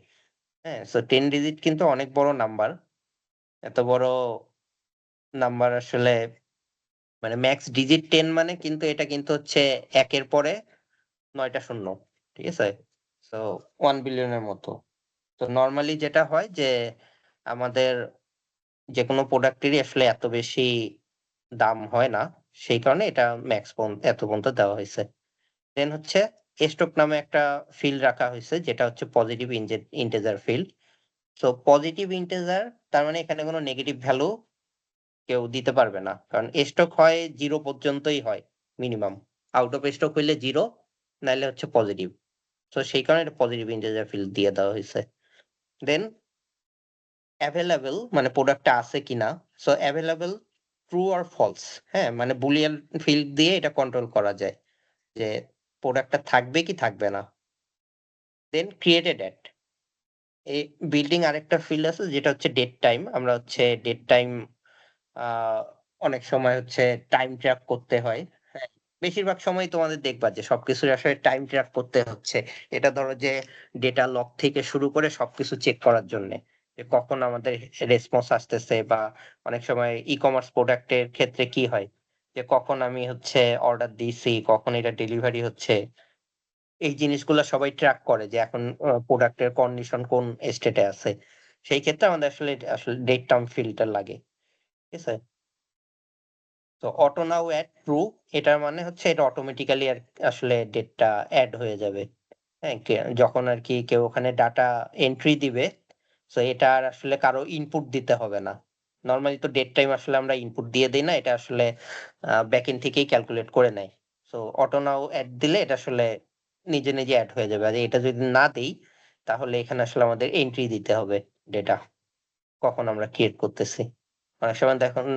হ্যাঁ সো 10 ডিজিট কিন্তু অনেক বড় নাম্বার এত বড় নাম্বার আসলে মানে ম্যাক্স ডিজিট 10 মানে কিন্তু এটা কিন্তু হচ্ছে একের পরে 9টা শূন্য ঠিক আছে সো 1 বিলিয়নের মতো তো নরমালি যেটা হয় যে আমাদের যে কোনো প্রোডাক্টেরই আসলে এত বেশি দাম হয় না সেই কারণে এটা ম্যাক্স এত পর্যন্ত দেওয়া হয়েছে দেন হচ্ছে স্টক নামে একটা ফিল্ড রাখা হয়েছে যেটা হচ্ছে positive integer field so positive integer তার মানে এখানে কোনো নেগেটিভ ভ্যালু কেউ দিতে পারবে না কারণ স্টক হয় 0 পর্যন্তই হয় মিনিমাম আউট অফ স্টক হইলে 0 নাইলে হচ্ছে পজিটিভ সো সেই কারণে এটা পজিটিভ ইন্টেজার ফিল্ড দিয়ে দেওয়া হয়েছে দেন অ্যাভেলেবল মানে প্রোডাক্টটা আছে কিনা so available true or false হ্যাঁ মানে বুলিয়ান ফিল্ড দিয়ে এটা কন্ট্রোল করা যায় যে প্রোডাক্টটা থাকবে কি থাকবে না দেন ক্রিয়েটেড অ্যাট এই বিল্ডিং আরেকটা ফিল্ড আছে যেটা হচ্ছে ডেট টাইম আমরা হচ্ছে ডেট টাইম অনেক সময় হচ্ছে টাইম ট্র্যাক করতে হয় হ্যাঁ বেশিরভাগ সময় তোমাদের দেখবা যে সবকিছু আসলে টাইম ট্র্যাক করতে হচ্ছে এটা ধরো যে ডেটা লগ থেকে শুরু করে সবকিছু চেক করার জন্য যে কখন আমাদের রেসপন্স আসতেছে বা অনেক সময় ই কমার্স প্রোডাক্টের ক্ষেত্রে কি হয় যে কখন আমি হচ্ছে অর্ডার দিয়েছি কখন এটা ডেলিভারি হচ্ছে এই জিনিসগুলো সবাই ট্র্যাক করে যে এখন প্রোডাক্টের কন্ডিশন কোন স্টেটে আছে সেই ক্ষেত্রে আমাদের আসলে ডেট টাইম ফিল্টার লাগে ঠিক আছে তো অটো নাও অ্যাড ট্রু এটার মানে হচ্ছে এটা অটোমেটিক্যালি আর আসলে ডেটটা অ্যাড হয়ে যাবে হ্যাঁ যখন আর কি কেউ ওখানে ডাটা এন্ট্রি দিবে তো এটা আর আসলে কারো ইনপুট দিতে হবে না নর্মালি তো ডেট টাইম আসলে আমরা ইনপুট দিয়ে দিই না এটা আসলে ব্যাকএন্ড থেকেই ক্যালকুলেট করে নেয় সো অটো নাও অ্যাড দিলে এটা আসলে নিজে নিজে অ্যাড হয়ে যাবে আর এটা যদি না দেই তাহলে এখানে আসলে আমাদের এন্ট্রি দিতে হবে ডেটা কখন আমরা ক্রিয়েট করতেছি অনেক সময় দেখুন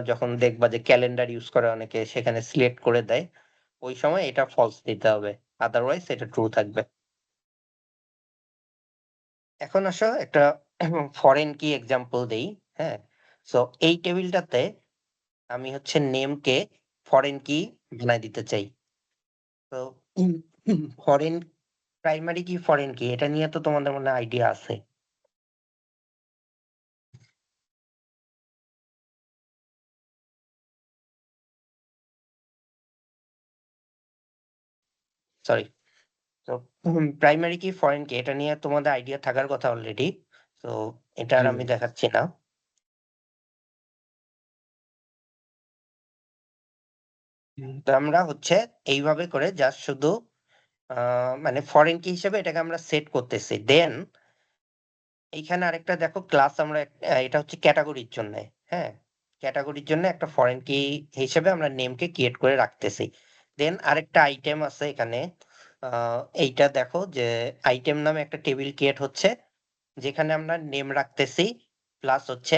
যখন দেখবা যে ক্যালেন্ডার ইউজ করে অনেকে সেখানে সিলেক্ট করে দেয় ওই সময় এটা ফলস দিতে হবে আদারওয়াইজ এটা ট্রু থাকবে এখন আসো একটা ফরেন কি এক্সাম্পল দেই হ্যাঁ সো এই টেবিলটাতে আমি হচ্ছে নেমকে ফরেন কি বানাই দিতে চাই তো ফরেন প্রাইমারি কি ফরেন কি এটা নিয়ে তো তোমাদের মনে আইডিয়া আছে সরি তো প্রাইমারি কি ফরেন কি এটা নিয়ে তোমাদের আইডিয়া থাকার কথা অলরেডি তো এটা আর জি আমি ভাই দেখাচ্ছি না তো আমরা হচ্ছে এইভাবে করে জাস্ট শুধু মানে ফরেন কি হিসেবে এটাকে আমরা সেট করতেছি দেন এইখানে আরেকটা দেখো ক্লাস আমরা এটা হচ্ছে ক্যাটাগরির জন্য হ্যাঁ ক্যাটাগরির জন্য একটা ফরেন কি হিসেবে আমরা নেমকে ক্রিয়েট করে রাখতেছি দেন আরেকটা আইটেম আছে এখানে এইটা দেখো যে আইটেম নামে একটা টেবিল ক্রিয়েট হচ্ছে যেখানে আমরা নেম রাখতেছি প্লাস হচ্ছে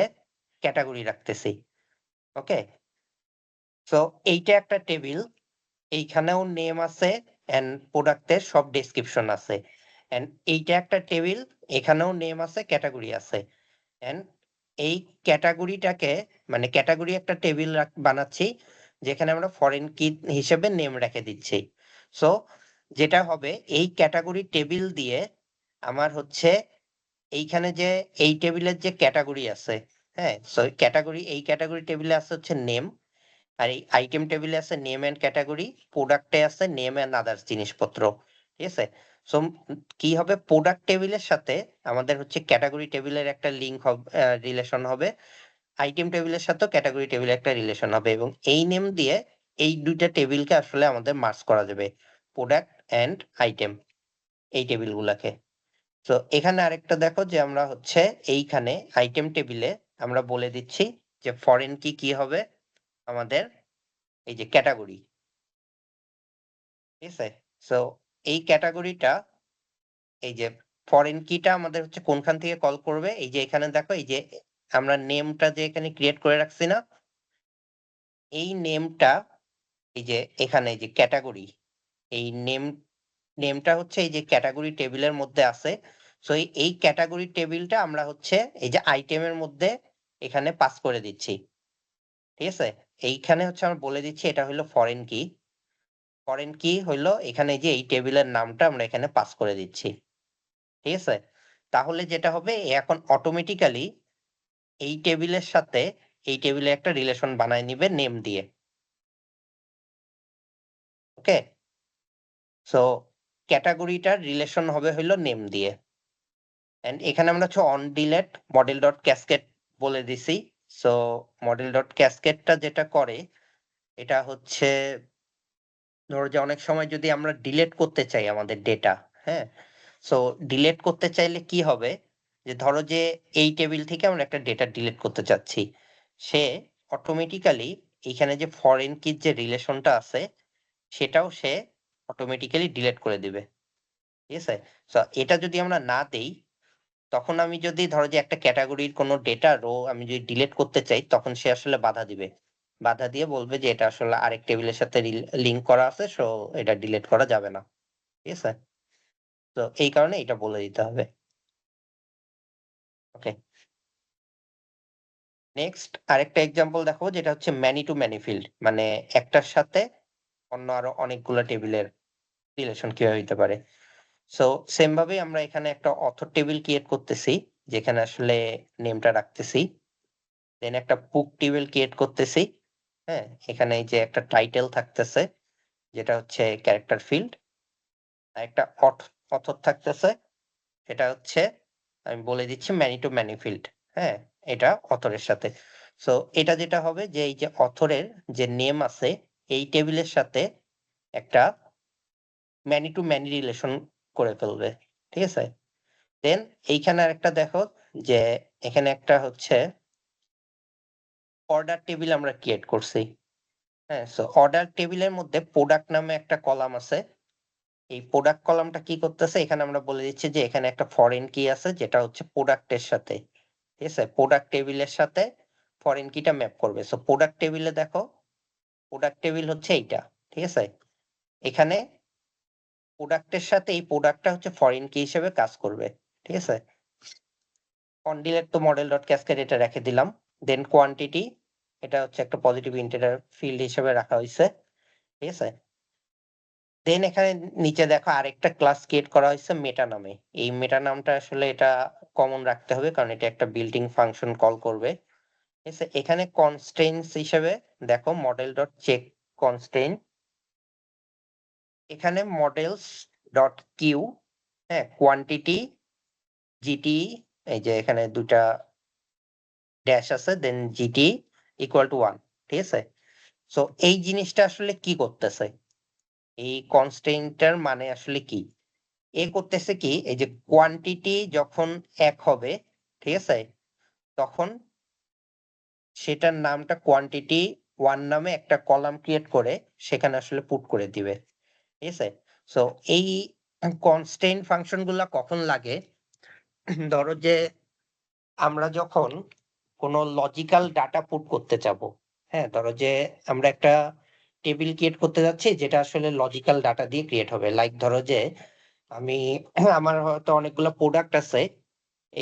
ক্যাটাগরি রাখতেছি ওকে সো এইটা একটা টেবিল এইখানেও নেম আছে এন্ড প্রোডাক্টের সব ডেসক্রিপশন আছে এন্ড এইটা একটা টেবিল এখানেও নেম আছে ক্যাটাগরি আছে এন্ড এই ক্যাটাগরিটাকে মানে ক্যাটাগরি একটা টেবিল বানাচ্ছি যেখানে আমরা ফরেন কি হিসেবে নেম রেখে দিচ্ছি সো যেটা হবে এই ক্যাটাগরি টেবিল দিয়ে আমার হচ্ছে এইখানে যে এই টেবিলের যে ক্যাটাগরি আছে হ্যাঁ সো ক্যাটাগরি এই ক্যাটাগরি টেবিলে আছে হচ্ছে নেম আর এই আইটেম টেবিলে আছে নেম এন্ড ক্যাটাগরি প্রোডাক্টে আছে নেম এন্ড আদার্স জিনিসপত্র ঠিক আছে সো কি হবে প্রোডাক্ট টেবিলের সাথে আমাদের হচ্ছে ক্যাটাগরি টেবিলের একটা লিংক হবে রিলেশন হবে আইটেম টেবিলের সাথেও ক্যাটাগরি টেবিলের একটা রিলেশন হবে এবং এই নেম দিয়ে এই দুইটা টেবিলকে আসলে আমাদের মার্জ করা যাবে প্রোডাক্ট এন্ড আইটেম এই টেবিলগুলোকে তো এখানে আরেকটা দেখো যে আমরা হচ্ছে এইখানে আইটেম টেবিলে আমরা বলে দিচ্ছি যে ফরেন কি কি হবে আমাদের এই যে ক্যাটাগরি ঠিক আছে সো এই ক্যাটাগরিটা এই যে ফরেন কিটা আমাদের হচ্ছে কোনখান থেকে কল করবে এই যে এখানে দেখো এই যে আমরা নেমটা যে এখানে ক্রিয়েট করে রাখছি না এই নেমটা এই যে এখানে এই যে ক্যাটাগরি এই নেম নেমটা হচ্ছে এই যে ক্যাটাগরি টেবিলের মধ্যে আছে। সো এই ক্যাটাগরি টেবিলটা আমরা হচ্ছে এই যে আইটেমের মধ্যে এখানে পাস করে দিচ্ছি। ঠিক আছে? এইখানে হচ্ছে আমরা বলে দিচ্ছি এটা হলো ফরেন কি। ফরেন কি হইলো এখানে এই যে এই টেবিলের নামটা আমরা এখানে পাস করে দিচ্ছি। ঠিক আছে? তাহলে যেটা হবে এখন অটোমেটিক্যালি এই টেবিলের সাথে এই টেবিলে একটা রিলেশন বানায় নিবে নেম দিয়ে। ওকে? সো ক্যাটেগরিটার রিলেশন হবে হইলো নেম দিয়ে। অ্যান্ড এখানে আমরা হচ্ছে on delete model dot cascade বলে দিছি। সো মডেল ডট ক্যাসকেডটা যেটা করে এটা হচ্ছে ধরো যে অনেক সময় যদি আমরা ডিলেট করতে চাই আমাদের ডেটা, হ্যাঁ? সো ডিলেট করতে চাইলে কি হবে? যে ধরো যে এই টেবিল থেকে আমরা একটা ডেটা ডিলিট করতে চাচ্ছি। সে অটোমেটিক্যালি এইখানে যে ফরেন কির যে রিলেশনটা আছে সেটাও সে অটোমেটিক্যালি ডিলিট করে দিবে। ঠিক আছে? সো এটা যদি আমরা না দেই তখন আমি যদি ধরো যে একটা ক্যাটেগরির কোনো ডেটা রো আমি যদি ডিলিট করতে চাই তখন সে আসলে বাধা দিবে। বাধা দিয়ে বলবে যে এটা আসলে আরেক টেবিলের সাথে লিংক করা আছে সো এটা ডিলিট করা যাবে না। ঠিক আছে? তো এই কারণে এটা বলে দিতে হবে। ওকে। নেক্সট আরেকটা এক্সাম্পল দেখাবো যেটা হচ্ছে ম্যানি টু ম্যানি ফিল্ড মানে একটার সাথে অন্য আরো অনেকগুলা টেবিলের রিলেশন কিভাবে হইতে পারে। সো সেম ভাবেই আমরা এখানে একটা অথর টেবিল ক্রিয়েট করতেছি যেখানে আসলে নেমটা রাখতেছি। দেন একটা বুক টেবিল ক্রিয়েট করতেছি। হ্যাঁ? এখানে এই যে একটা টাইটেল থাকতেছে যেটা হচ্ছে ক্যারেক্টার ফিল্ড। আর একটা অথর থাকতেছে এটা হচ্ছে আমি বলে দিচ্ছি ম্যানি টু ম্যানি ফিল্ড। হ্যাঁ? এটা অথরের সাথে। সো এটা যেটা হবে যে এই যে অথরের যে নেম আছে এই টেবিলের সাথে একটা ম্যানি টু ম্যানি রিলেশন করে ফেলবে। ঠিক আছে? দেন এইখানে আরেকটা দেখো যে এখানে একটা হচ্ছে অর্ডার টেবিল আমরা ক্রিয়েট করছি। হ্যাঁ? সো অর্ডার টেবিলের মধ্যে প্রোডাক্ট নামে একটা কলাম আছে। এই প্রোডাক্ট কলামটা কি করতেছে এখানে আমরা বলে দিচ্ছি যে এখানে একটা ফরেন কি আছে যেটা হচ্ছে প্রোডাক্টের সাথে। ঠিক আছে? প্রোডাক্ট টেবিলের সাথে ফরেন কিটা ম্যাপ করবে। সো প্রোডাক্ট টেবিলে দেখো, প্রোডাক্ট টেবিল হচ্ছে এইটা। ঠিক আছে? এখানে প্রোডাক্টের সাথে এই প্রোডাক্টটা হচ্ছে ফরেন কি হিসেবে কাজ করবে। ঠিক আছে? অন ডিলেট তো মডেল ডট ক্যাসকেড এটা রেখে দিলাম। দেন কোয়ান্টিটি এটা হচ্ছে একটা পজিটিভ ইন্টিজার ফিল্ড হিসেবে রাখা হইছে। ঠিক আছে? দেন এখানে নিচে দেখো আরেকটা ক্লাস ক্রিয়েট করা হয়েছে মেটা নামে। এই মেটা নামটা আসলে এটা কমন রাখতে হবে কারণ এটা একটা বিল্ট-ইন ফাংশন কল করবে। ঠিক আছে? এখানে কনস্ট্রেইনস হিসেবে দেখো মডেল ডট চেক কনস্ট্রেইন। এখানে মডেলস ডট কিউ হ্যাঁ কোয়ান্টিটি জিটি এই যে এখানে ২ টা ড্যাশ আছে দেন জিটি ইকুয়াল টু 1 ঠিক আছে? সো এই জিনিসটা আসলে কি করতেছে? এই কনস্ট্রেইনটার মানে আসলে কি? এ করতেছে কি এই যে কোয়ান্টিটি যখন ১ হবে, ঠিক আছে? তখন সেটার নামটা কোয়ান্টিটি 1 নামে একটা কলাম ক্রিয়েট করে সেখানে আসলে পুট করে দিবে। ঠিক আছে? সো এই কনস্ট্রেইন ফাংশন গুলা কখন লাগে? ধরো যে আমরা যখন কোনো লজিক্যাল ডাটা পুট করতে যাবো, হ্যাঁ? ধরো যে আমরা একটা টেবিল ক্রিয়েট করতে যাচ্ছি যেটা আসলে লজিক্যাল ডাটা দিয়ে ক্রিয়েট হবে। লাইক ধরো যে আমি আমার হয়তো অনেকগুলা প্রোডাক্ট আছে।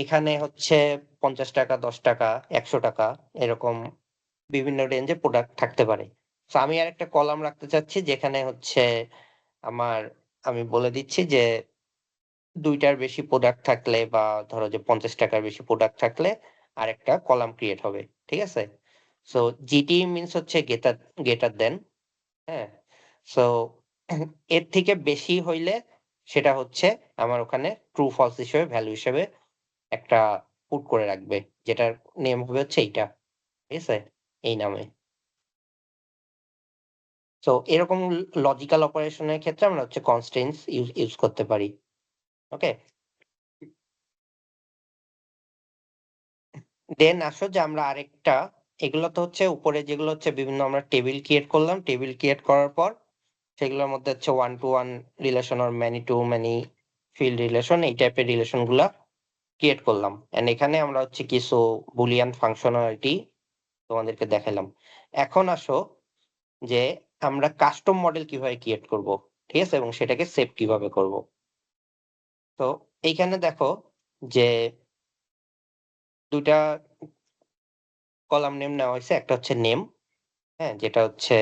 এখানে হচ্ছে ৳৫০, ৳১০, ৳১০০ এরকম বিভিন্ন রেঞ্জে প্রোডাক্ট থাকতে পারে। সো আমি আরেকটা কলাম রাখতে চাচ্ছি যেখানে হচ্ছে আমার আমি বলে দিচ্ছি যে ২ টার বেশি প্রোডাক্ট থাকলে বা ধরো যে ৳৫০ র বেশি প্রোডাক্ট থাকলে আরেকটা কলাম ক্রিয়েট হবে। ঠিক আছে? সো GT মিনস হচ্ছে গ্রেটার দ্যান, হ্যাঁ? সো এর থেকে বেশি হইলে সেটা হচ্ছে আমার ওখানে ট্রু ফলস হিসেবে ভ্যালু হিসেবে একটা পুট করে রাখবে। যেটার নেম হবে হচ্ছে এইটা। ঠিক আছে? এই নামে। সো এরকম লজিক্যাল অপারেশন এর ক্ষেত্রে আমরা হচ্ছে কনস্ট্রেইনস ইউজ করতে পারি। ওকে? দেন আসো যে আমরা আরেকটা এগুলো তো হচ্ছে উপরে যেগুলো হচ্ছে বিভিন্ন আমরা টেবিল ক্রিয়েট করলাম। টেবিল ক্রিয়েট করার পর সেগুলোর মধ্যে হচ্ছে one to one relation or many to many field relation এই টাইপের রিলেশন গুলা ক্রিয়েট করলাম। অ্যান্ড এখানে আমরা হচ্ছে কিছু বুলিয়ান ফাংশনালিটি তোমাদেরকে দেখাইলাম। এখন আসো যে আমরা কাস্টম মডেল কিভাবে ক্রিয়েট করব। ঠিক আছে? এবং সেটাকে সেভ কিভাবে করব। তো এইখানে দেখো যে ২ টা কলাম নেম নেওয়া হইছে। একটা হচ্ছে নেম, হ্যাঁ? যেটা হচ্ছে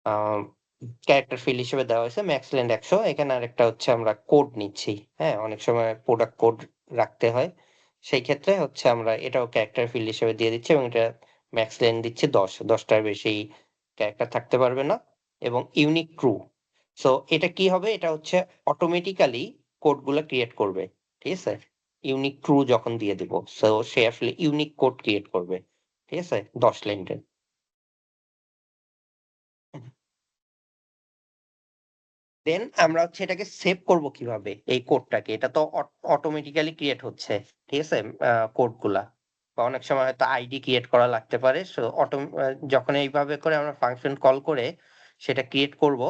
আম ক্যারেক্টার ফিল্ড হিসেবে দেওয়া হয়েছে ম্যাক্স লেন্থ ১০০। এখানে আরেকটা হচ্ছে আমরা কোড নিচ্ছি, হ্যাঁ? অনেক সময় প্রোডাক্ট কোড রাখতে হয়। সেই ক্ষেত্রে হচ্ছে আমরা এটাও ক্যারেক্টার ফিল্ড হিসেবে দিয়ে দিচ্ছি এবং এটা ম্যাক্স লেন্থ দিচ্ছি ১০। ১০ টার বেশি ক্যারেক্টার থাকতে পারবে না এবং ইউনিক ট্রু। সো এটা কি হবে? এটা হচ্ছে অটোমেটিক্যালি কোডগুলা ক্রিয়েট করবে। ঠিক আছে? ইউনিক ট্রু যখন দিয়ে দিব। সো সে আসলে ইউনিক কোড ক্রিয়েট করবে। ঠিক আছে? ১০ লাইনের। দেন আমরা হচ্ছে এটাকে সেভ করব কিভাবে? এই কোডটাকে। এটা তো অটোমেটিক্যালি ক্রিয়েট হচ্ছে। ঠিক আছে? কোডগুলা। বা অনেক সময় হয়তো আইডি ক্রিয়েট করা লাগতে পারে। সো যখন এইভাবে করে আমরা ফাংশন কল করে সেটা ক্রিয়েট করব,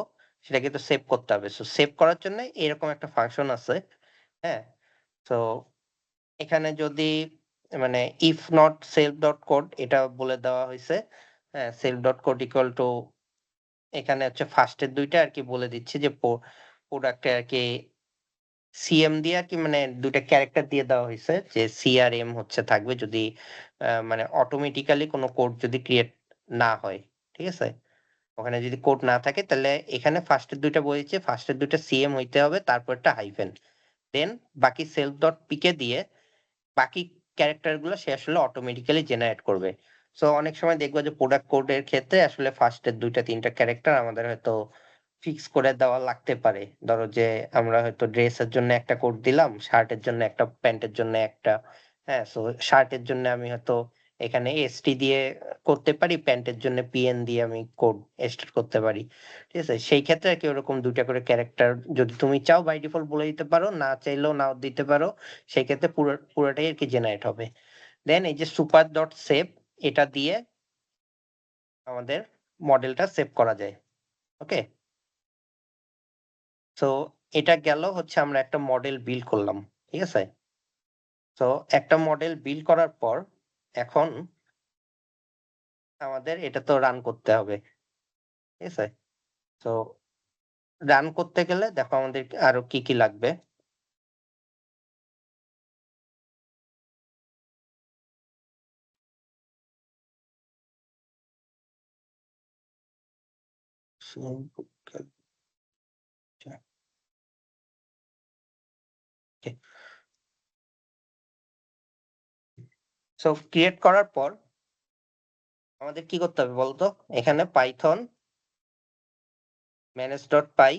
সেটাকে তো সেভ করতে হবে। সো সেভ করার জন্য এরকম একটা ফাংশন আছে। হ্যাঁ? সো এখানে যদি মানে if not self dot code এটা বলে দেওয়া হইছে। হ্যাঁ? self dot code equal to এখানে হচ্ছে ফার্স্ট এর ২ টা আরকি বলে দিচ্ছি যে প্রোডাক্ট এ আরকি সিএম দিয়ে আরকি মানে ২ টা ক্যারেক্টার দিয়ে দেওয়া হইছে যে সি আর এম হচ্ছে থাকবে যদি মানে অটোমেটিক্যালি কোন কোড যদি ক্রিয়েট না হয়। ঠিক আছে? ওখানে যদি কোড না থাকে তাহলে এখানে ফার্স্ট এর ২ টা বলেছি, ফার্স্ট এর ২ টা সিএম হইতে হবে তারপরেরটা হাইফেন। দেন বাকি self dot pic এ দিয়ে বাকি ক্যারেক্টার গুলো সে আসলে অটোমেটিক্যালি জেনারেট করবে। সো অনেক সময় দেখবা যে প্রোডাক্ট কোড এর ক্ষেত্রে আসলে ফার্স্ট এর ২ টা ৩ টা ক্যারেক্টার আমাদের হয়তো ফিক্স করে দেওয়া লাগতে পারে। ধরো যে আমরা হয়তো ড্রেসের জন্য একটা কোড দিলাম, শার্টের জন্য একটা, প্যান্টের জন্য একটা। হ্যাঁ? সো শার্টের জন্য আমি হয়তো এখানে এসটি দিয়ে করতে পারি, প্যান্টের জন্য পিএন দিয়ে আমি কোড স্টার্ট করতে পারি। ঠিক আছে? সেই ক্ষেত্রে আরকি ওরকম ২ টা করে ক্যারেক্টার যদি তুমি চাও বাই ডিফল্ট বলে দিতে পারো, না চাইলেও নাও দিতে পারো। সেই ক্ষেত্রে পুরাটাই আরকি জেনারেট হবে। দেন এই যে সুপার ডট সেভ এটা দিয়ে আমাদের মডেলটা সেভ করা যায়। ওকে? সো এটা গেল হচ্ছে আমরা একটা মডেল বিল্ড করলাম। ঠিক আছে? তো একটা মডেল বিল্ড করার পর এখন আমাদের এটা তো রান করতে হবে। ঠিক আছে? তো রান করতে গেলে দেখো আমাদের আরো কি লাগবে। ওকে। সো ক্রিয়েট করার পর আমাদের কি করতে হবে বলতো? এখানে পাইথন manage.py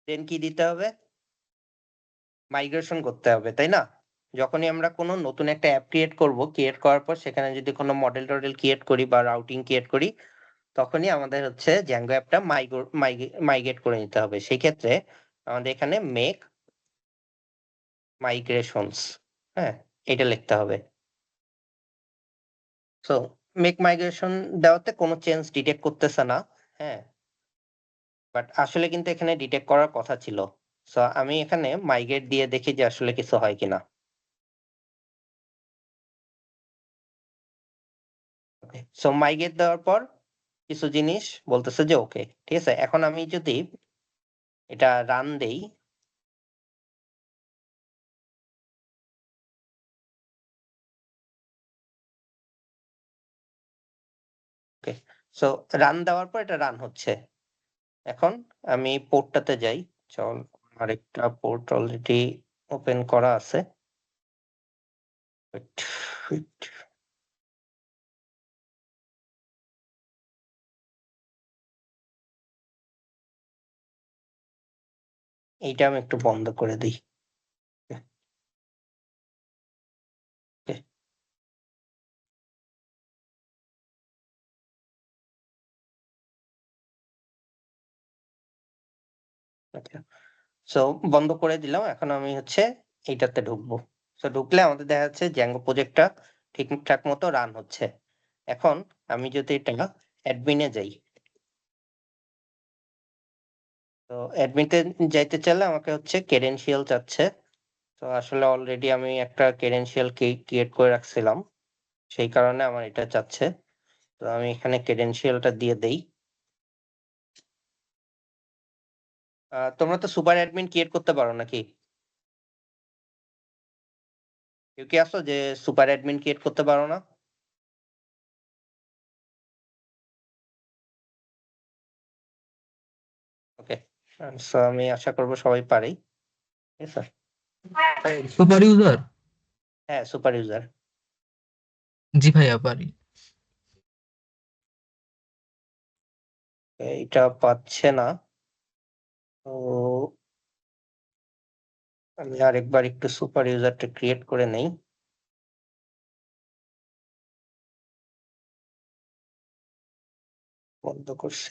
দেন কি দিতে হবে? মাইগ্রেশন করতে হবে, তাই না? যখনই আমরা কোনো নতুন একটা অ্যাপ ক্রিয়েট করব, ক্রিয়েট করার পর সেখানে যদি কোনো মডেল-টডেল ক্রিয়েট করি বা রাউটিং ক্রিয়েট করি, তখনই আমাদের হচ্ছে Django অ্যাপটা মাইগ্রেট করে নিতে হবে। সেক্ষেত্রে আমাদের এখানে মেক মাইগ্রেশনস, হ্যাঁ? এটা লিখতে হবে। সো মেক মাইগ্রেশন দেওয়াতে কোনো চেঞ্জ ডিটেক্ট করতেছে না, হ্যাঁ? বাট আসলে কিন্তু এখানে ডিটেক্ট করার কথা ছিল। সো আমি এখানে মাইগ্রেট দিয়ে দেখি যে আসলে কিছু হয় কিনা। ওকে। সো মাইগ্রেট দেওয়ার পর কিছু জিনিস বলতেছে যে ওকে। ঠিক আছে? এখন আমি যদি এটা রান দেই, ওকে। সো রান দেওয়ার পর এটা রান হচ্ছে। এখন আমি পোর্টটাতে যাই। চল আরেকটা পোর্ট অলরেডি ওপেন করা আছে। Wait, wait. এইটা আমি একটু বন্ধ করে দেই। ওকে, ওকে, ওকে। সো বন্ধ করে দিলাম। এখন আমি হচ্ছে এইটাতে ঢুকবো। সো ঢুকলে আমাদের দেখা যাচ্ছে Django প্রজেক্টটা ঠিকঠাক মতো রান হচ্ছে। এখন আমি যদি এটা অ্যাডমিন এ যাই, তো অ্যাডমিন তে যাইতে চাইলে আমাকে হচ্ছে ক্রেডেনশিয়াল চাচ্ছে। তো আসলে অলরেডি আমি একটা ক্রেডেনশিয়াল ক্রিয়েট করে রাখছিলাম। সেই কারণে আমার এটা চাচ্ছে। তো আমি এখানে ক্রেডেনশিয়ালটা দিয়ে দেই। তোমরা তো সুপার অ্যাডমিন ক্রিয়েট করতে পারো নাকি? কেউ কি আছো যে সুপার অ্যাডমিন ক্রিয়েট করতে পারো না? ওকে, সো আমি আশা করব সবাই পারেই। ঠিক আছে, সুপার ইউজার? হ্যাঁ সুপার ইউজার। জি ভাইয়া পারি। এইটা পাচ্ছে না, তো আমি আরেকবার একটু সুপার ইউজারটা ক্রিয়েট করে নেই। বন্ধ করছি।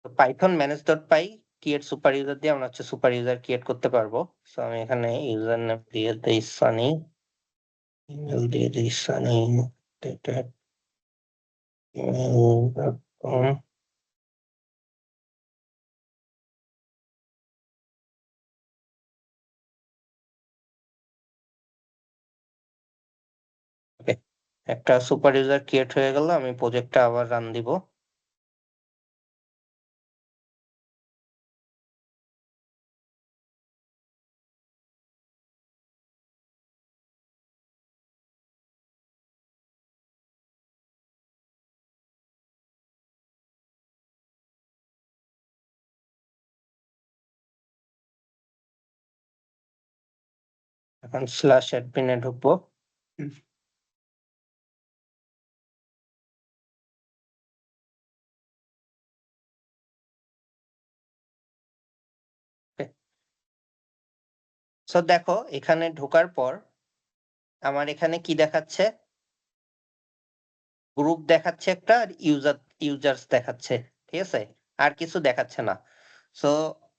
তো Python manage.py create super user দিয়ে আমরা হচ্ছে সুপার ইউজার ক্রিয়েট করতে পারবো। সো আমি এখানে ইউজার নেম দিয়ে দেই সানি, ইমেল দিয়ে দিই সানি @gmail.com। ওকে, একটা সুপার ইউজার ক্রিয়েট হয়ে গেল। আমি প্রজেক্টটা আবার রান দিব। এখন স্ল্যাশ অ্যাডমিনে ঢুকবো। সো দেখো এখানে ঢোকার পর আমার এখানে কি দেখাচ্ছে? গ্রুপ দেখাচ্ছে একটা, আর ইউজার্স দেখাচ্ছে। ঠিক আছে, আর কিছু দেখাচ্ছে না। সো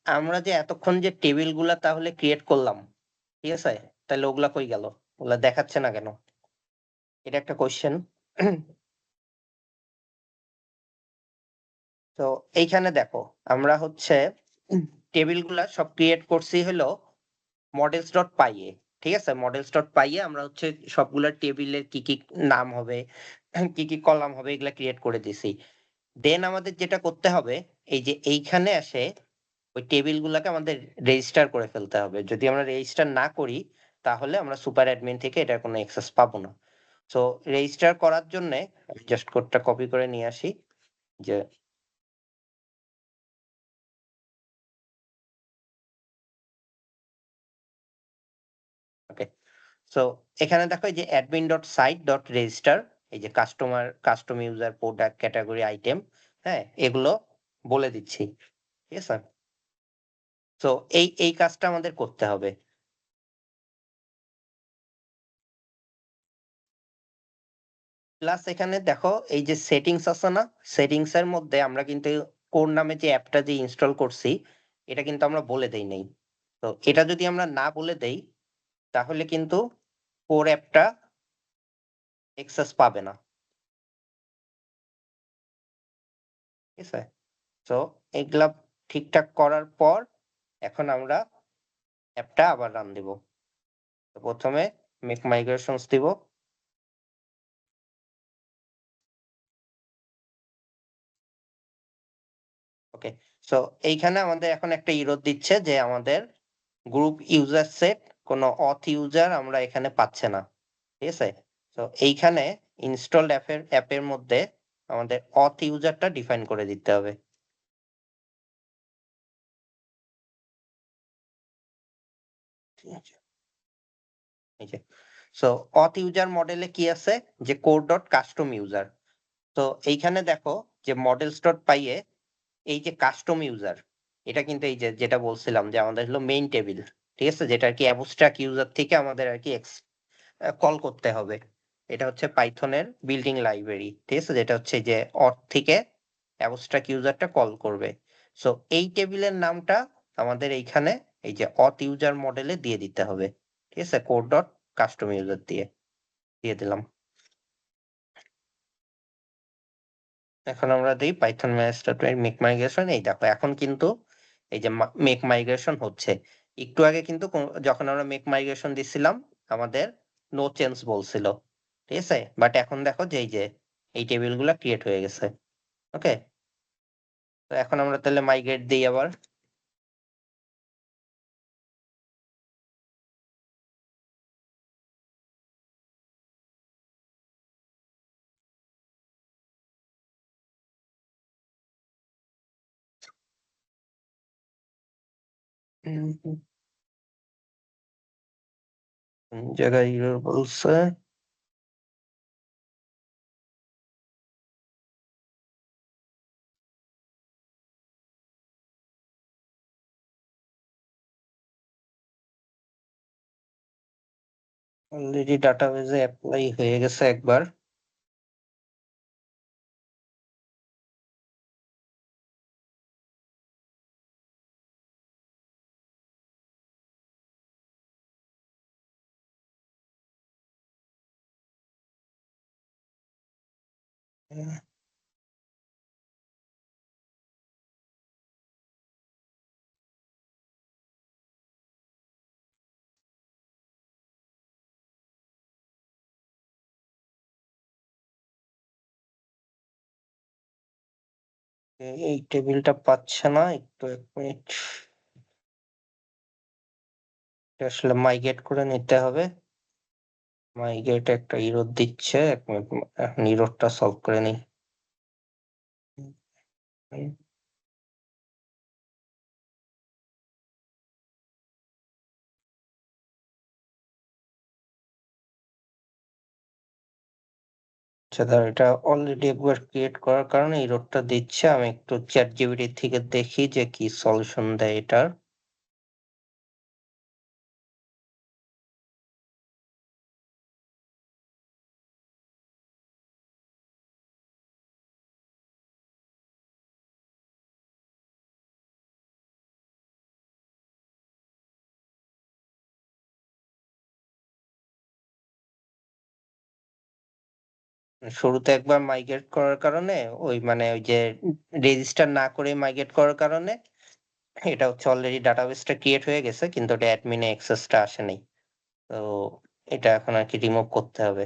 আমরা যে এতক্ষণ যে টেবিল গুলা তাহলে ক্রিয়েট করলাম, ঠিক আছে, তাহলে ওগুলা কই গেল? ওগুলা দেখাচ্ছে না কেন? এটা একটা কোশ্চেন। তো এইখানে দেখো আমরা হচ্ছে টেবিল গুলা সব ক্রিয়েট করছি হলো models.py এ। ঠিক আছে, models.py এ আমরা হচ্ছে সবগুলা টেবিলের কি কি নাম হবে, কি কি কলাম হবে, এগুলা ক্রিয়েট করে দিছি। দেন আমাদের যেটা করতে হবে, এই যে এইখানে এসে ওই টেবিল গুলাকে আমাদের রেজিস্টার করে ফেলতে হবে। যদি আমরা রেজিস্টার না করি তাহলে আমরা সুপার অ্যাডমিন থেকে এটার কোনো অ্যাক্সেস পাবো না। সো রেজিস্টার করার জন্য আমি জাস্ট কোডটা কপি করে নিয়ে আসি। যে ওকে, সো এখানে দেখো এই যে admin.site.register, এই যে custom user, product, category, item, হ্যাঁ এগুলো বলে দিচ্ছি। ঠিক আছে, তো এই কাজটা আমাদের করতে হবে। প্লাস এখানে দেখো এই যে সেটিংস আছে না, সেটিংস এর মধ্যে আমরা কিন্তু কোর নামে যে অ্যাপটা যে ইনস্টল করছি এটা কিন্তু আমরা বলে দেই নাই। তো এটা যদি আমরা না বলে দেই তাহলে কিন্তু কোর অ্যাপটা অ্যাক্সেস পাবে না। ঠিক আছে, তো এগুলা ঠিকঠাক করার পর এখন আমরা অ্যাপটা আবার রান দিব। তো প্রথমে মেক মাইগ্রেশনস দিব। ওকে, সো এইখানে আমাদের এখন একটা ইরর দিচ্ছে যে আমাদের গ্রুপ ইউজার সেট কোনো অথ ইউজার আমরা এখানে পাচ্ছে না। ঠিক আছে, তো এইখানে ইনস্টলড অ্যাপের মধ্যে আমাদের অথ ইউজারটা ডিফাইন করে দিতে হবে। ঠিক আছে, এই যে সো অথ ইউজার মডেলে কি আছে যে কোড ডট কাস্টম ইউজার। তো এইখানে দেখো যে models.py এ এই যে কাস্টম ইউজার, এটা কিন্তু এই যে যেটা বলছিলাম যে আমাদের হলো মেইন টেবিল। ঠিক আছে, যেটা আর কি অ্যাবস্ট্রাক্ট ইউজার থেকে আমাদের আর কি কল করতে হবে। এটা হচ্ছে পাইথনের বিল্ডিং লাইব্রেরি। ঠিক আছে, যেটা হচ্ছে যে অথ থেকে অ্যাবস্ট্রাক্ট ইউজারটা কল করবে। সো এই টেবিলের নামটা আমাদের এইখানে এই যে অথ ইউজার মডেলে দিয়ে দিতে হবে। ঠিক আছে, কোড ডট কাস্টম ইউজার দিয়ে দিলাম। এখন আমরা দিই পাইথন মেক মাইগ্রেশন। এই দেখো এখন কিন্তু এই যে মেক মাইগ্রেশন হচ্ছে। একটু আগে কিন্তু যখন আমরা মেক মাইগ্রেশন দিছিলাম আমাদের নো চেঞ্জ বলছিল, ঠিক আছে? বাট এখন দেখো যে এই টেবিলগুলা ক্রিয়েট হয়ে গেছে। ওকে, তো এখন আমরা তাহলে মাইগ্রেট দিই আবার। জায়গায় এরর বলছে। অলরেডি ডাটাবেজে অ্যাপ্লাই হয়ে গেছে একবার। এই টেবিলটা পাচ্ছে না, একটু 1 মিনিট। আসলে মাইগ্রেট করে নিতে হবে। মাইগ্রেট একটা এরর দিচ্ছে, 1 মিনিট এখন এররটা সলভ করে নিই। আচ্ছা দাঁড়া, এটা অলরেডি একবার ক্রিয়েট করার কারণে এররটা দিচ্ছে। আমি একটু ChatGPT থেকে দেখি যে কি সলিউশন দেয় এটার। শুরুতে একবার মাইগ্রেট করার কারণে ওই যে রেজিস্টার না করে মাইগ্রেট করার কারণে এটা হচ্ছে অলরেডি ডাটাবেসটা ক্রিয়েট হয়ে গেছে, কিন্তু ওটা অ্যাডমিনে অ্যাক্সেসটা আসে নাই। তো এটা এখন আর কি রিমুভ করতে হবে।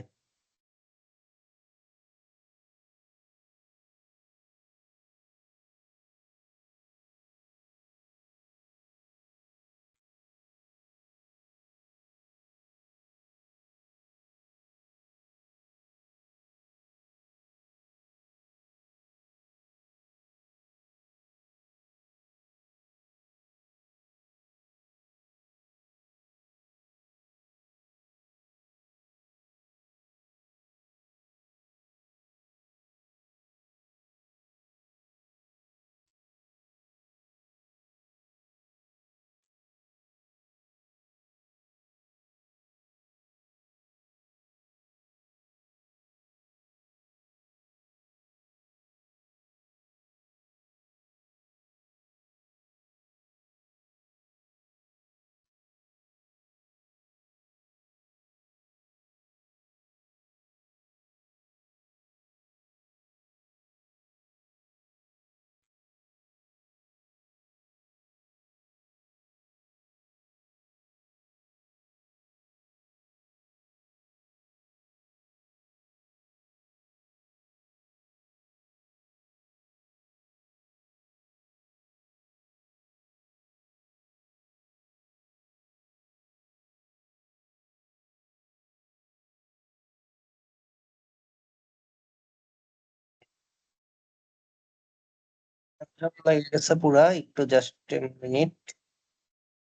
লাগে গেছে পুরা, একটু জাস্ট 10 মিনিট।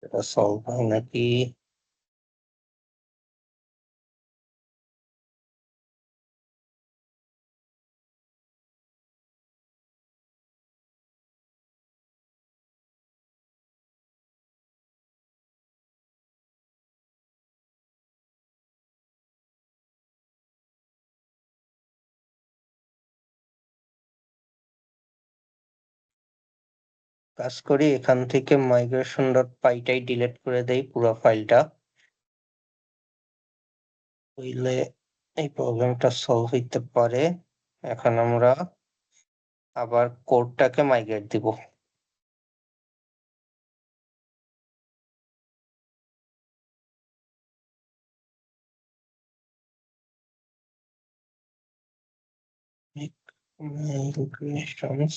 এটা সলভ হয় নাকি? কাজ করি এখান থেকে migration.py টাই ডিলিট করে দেই পুরো ফাইলটা। হইলে এই প্রবলেমটা সলভ হইতে পারে। এখন আমরা আবার কোডটাকে মাইগ্রেট দিব। Migrations.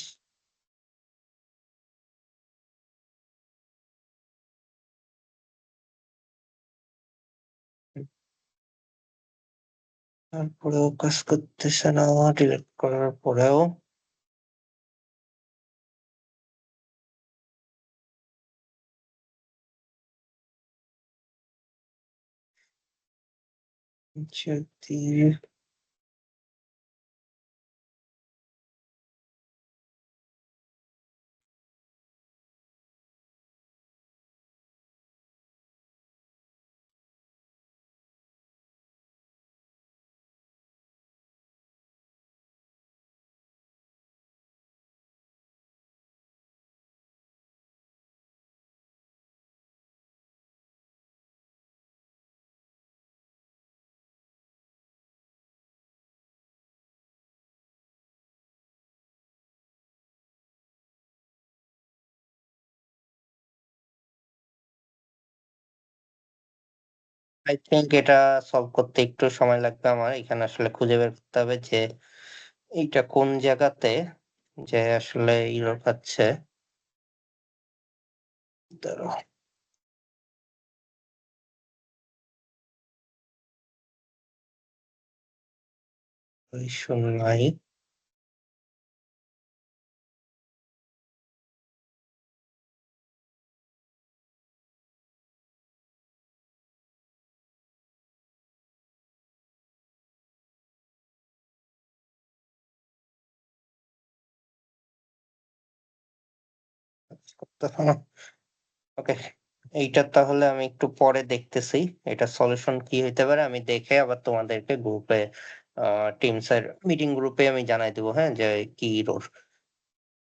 তারপরেও কাজ করতেছে না, ডিলিট করার পরেও। যদি আই থিংক এটা সলভ করতে একটু সময় লাগবে আমার। এখানে আসলে খুঁজে বের করতে হবে যে এইটা কোন জায়গাতে যে আসলে এরর খাচ্ছে। দাঁড়াও। ইস্যু নাই। করতেছে না। ওকে, এইটা তাহলে আমি একটু পরে দেখতেছি। এটার সলিউশন কি হইতে পারে আমি দেখে আবার তোমাদেরকে গ্রুপে টিমস এর মিটিং গ্রুপে আমি জানাই দেবো, হ্যাঁ, যে কি এরর।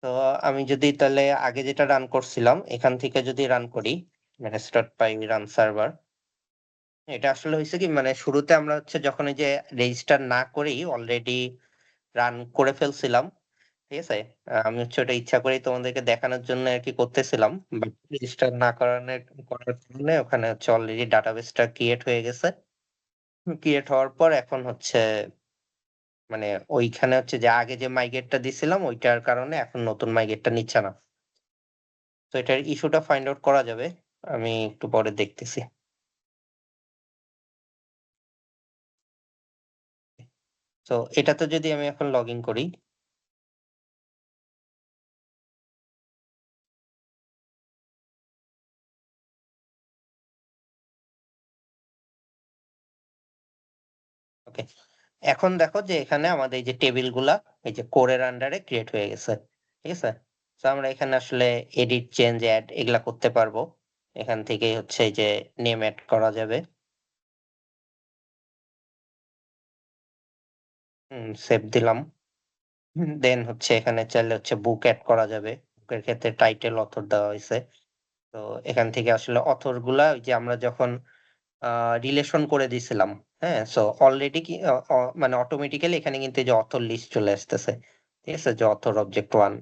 তো আমি যদি তাহলে আগে যেটা রান করছিলাম এখান থেকে যদি রান করি, মানে স্টার্ট পাই রান সার্ভার, এটা আসলে হয়েছে কি, মানে শুরুতে আমরা হচ্ছে যখন এই যে রেজিস্টার না করেই অলরেডি রান করে ফেলছিলাম, ঠিক আছে? আমি হচ্ছে ওটা ইচ্ছা করেই তোমাদেরকে দেখানোর জন্য আর কি করতেছিলাম, বাট রেজিস্টার না করার কারণে ওখানে হচ্ছে অলরেডি ডাটাবেসটা ক্রিয়েট হয়ে গেছে। ক্রিয়েট হওয়ার পর এখন হচ্ছে মানে ওইখানে হচ্ছে যে আগে যে মাইগ্রেটটা দিছিলাম ওইটার কারণে এখন নতুন মাইগ্রেটটা নিচ্ছে না। তো এটার ইস্যুটা ফাইন্ড আউট করা যাবে, আমি একটু পরে দেখতেছি। তো এটাতে যদি আমি এখন লগ ইন করি, ওকে, এখন দেখো যে এখানে আমাদের এই যে টেবিল গুলা এই যে কোরের আন্ডারে ক্রিয়েট হয়ে গেছে, ঠিক আছে? তো আমরা এখানে আসলে এডিট, চেঞ্জ, অ্যাড এগুলা করতে পারবো। এখান থেকেই হচ্ছে এই যে নেম অ্যাড করা যাবে। সেভ দিলাম। দেন হচ্ছে এখানে চাইলে হচ্ছে বুক অ্যাড করা যাবে। বুকের ক্ষেত্রে টাইটেল, অথর দেওয়া হয়েছে। তো এখান থেকে আসলে অথর গুলা ওই যে আমরা যখন রিলেশন করে দিছিলাম, হ্যাঁ? সো অলরেডি কি মানে অটোমেটিক্যালি এখানে কিন্তু এই যে অথর লিস্ট চলে আসতেছে। ঠিক আছে? যে অথর অবজেক্ট 1,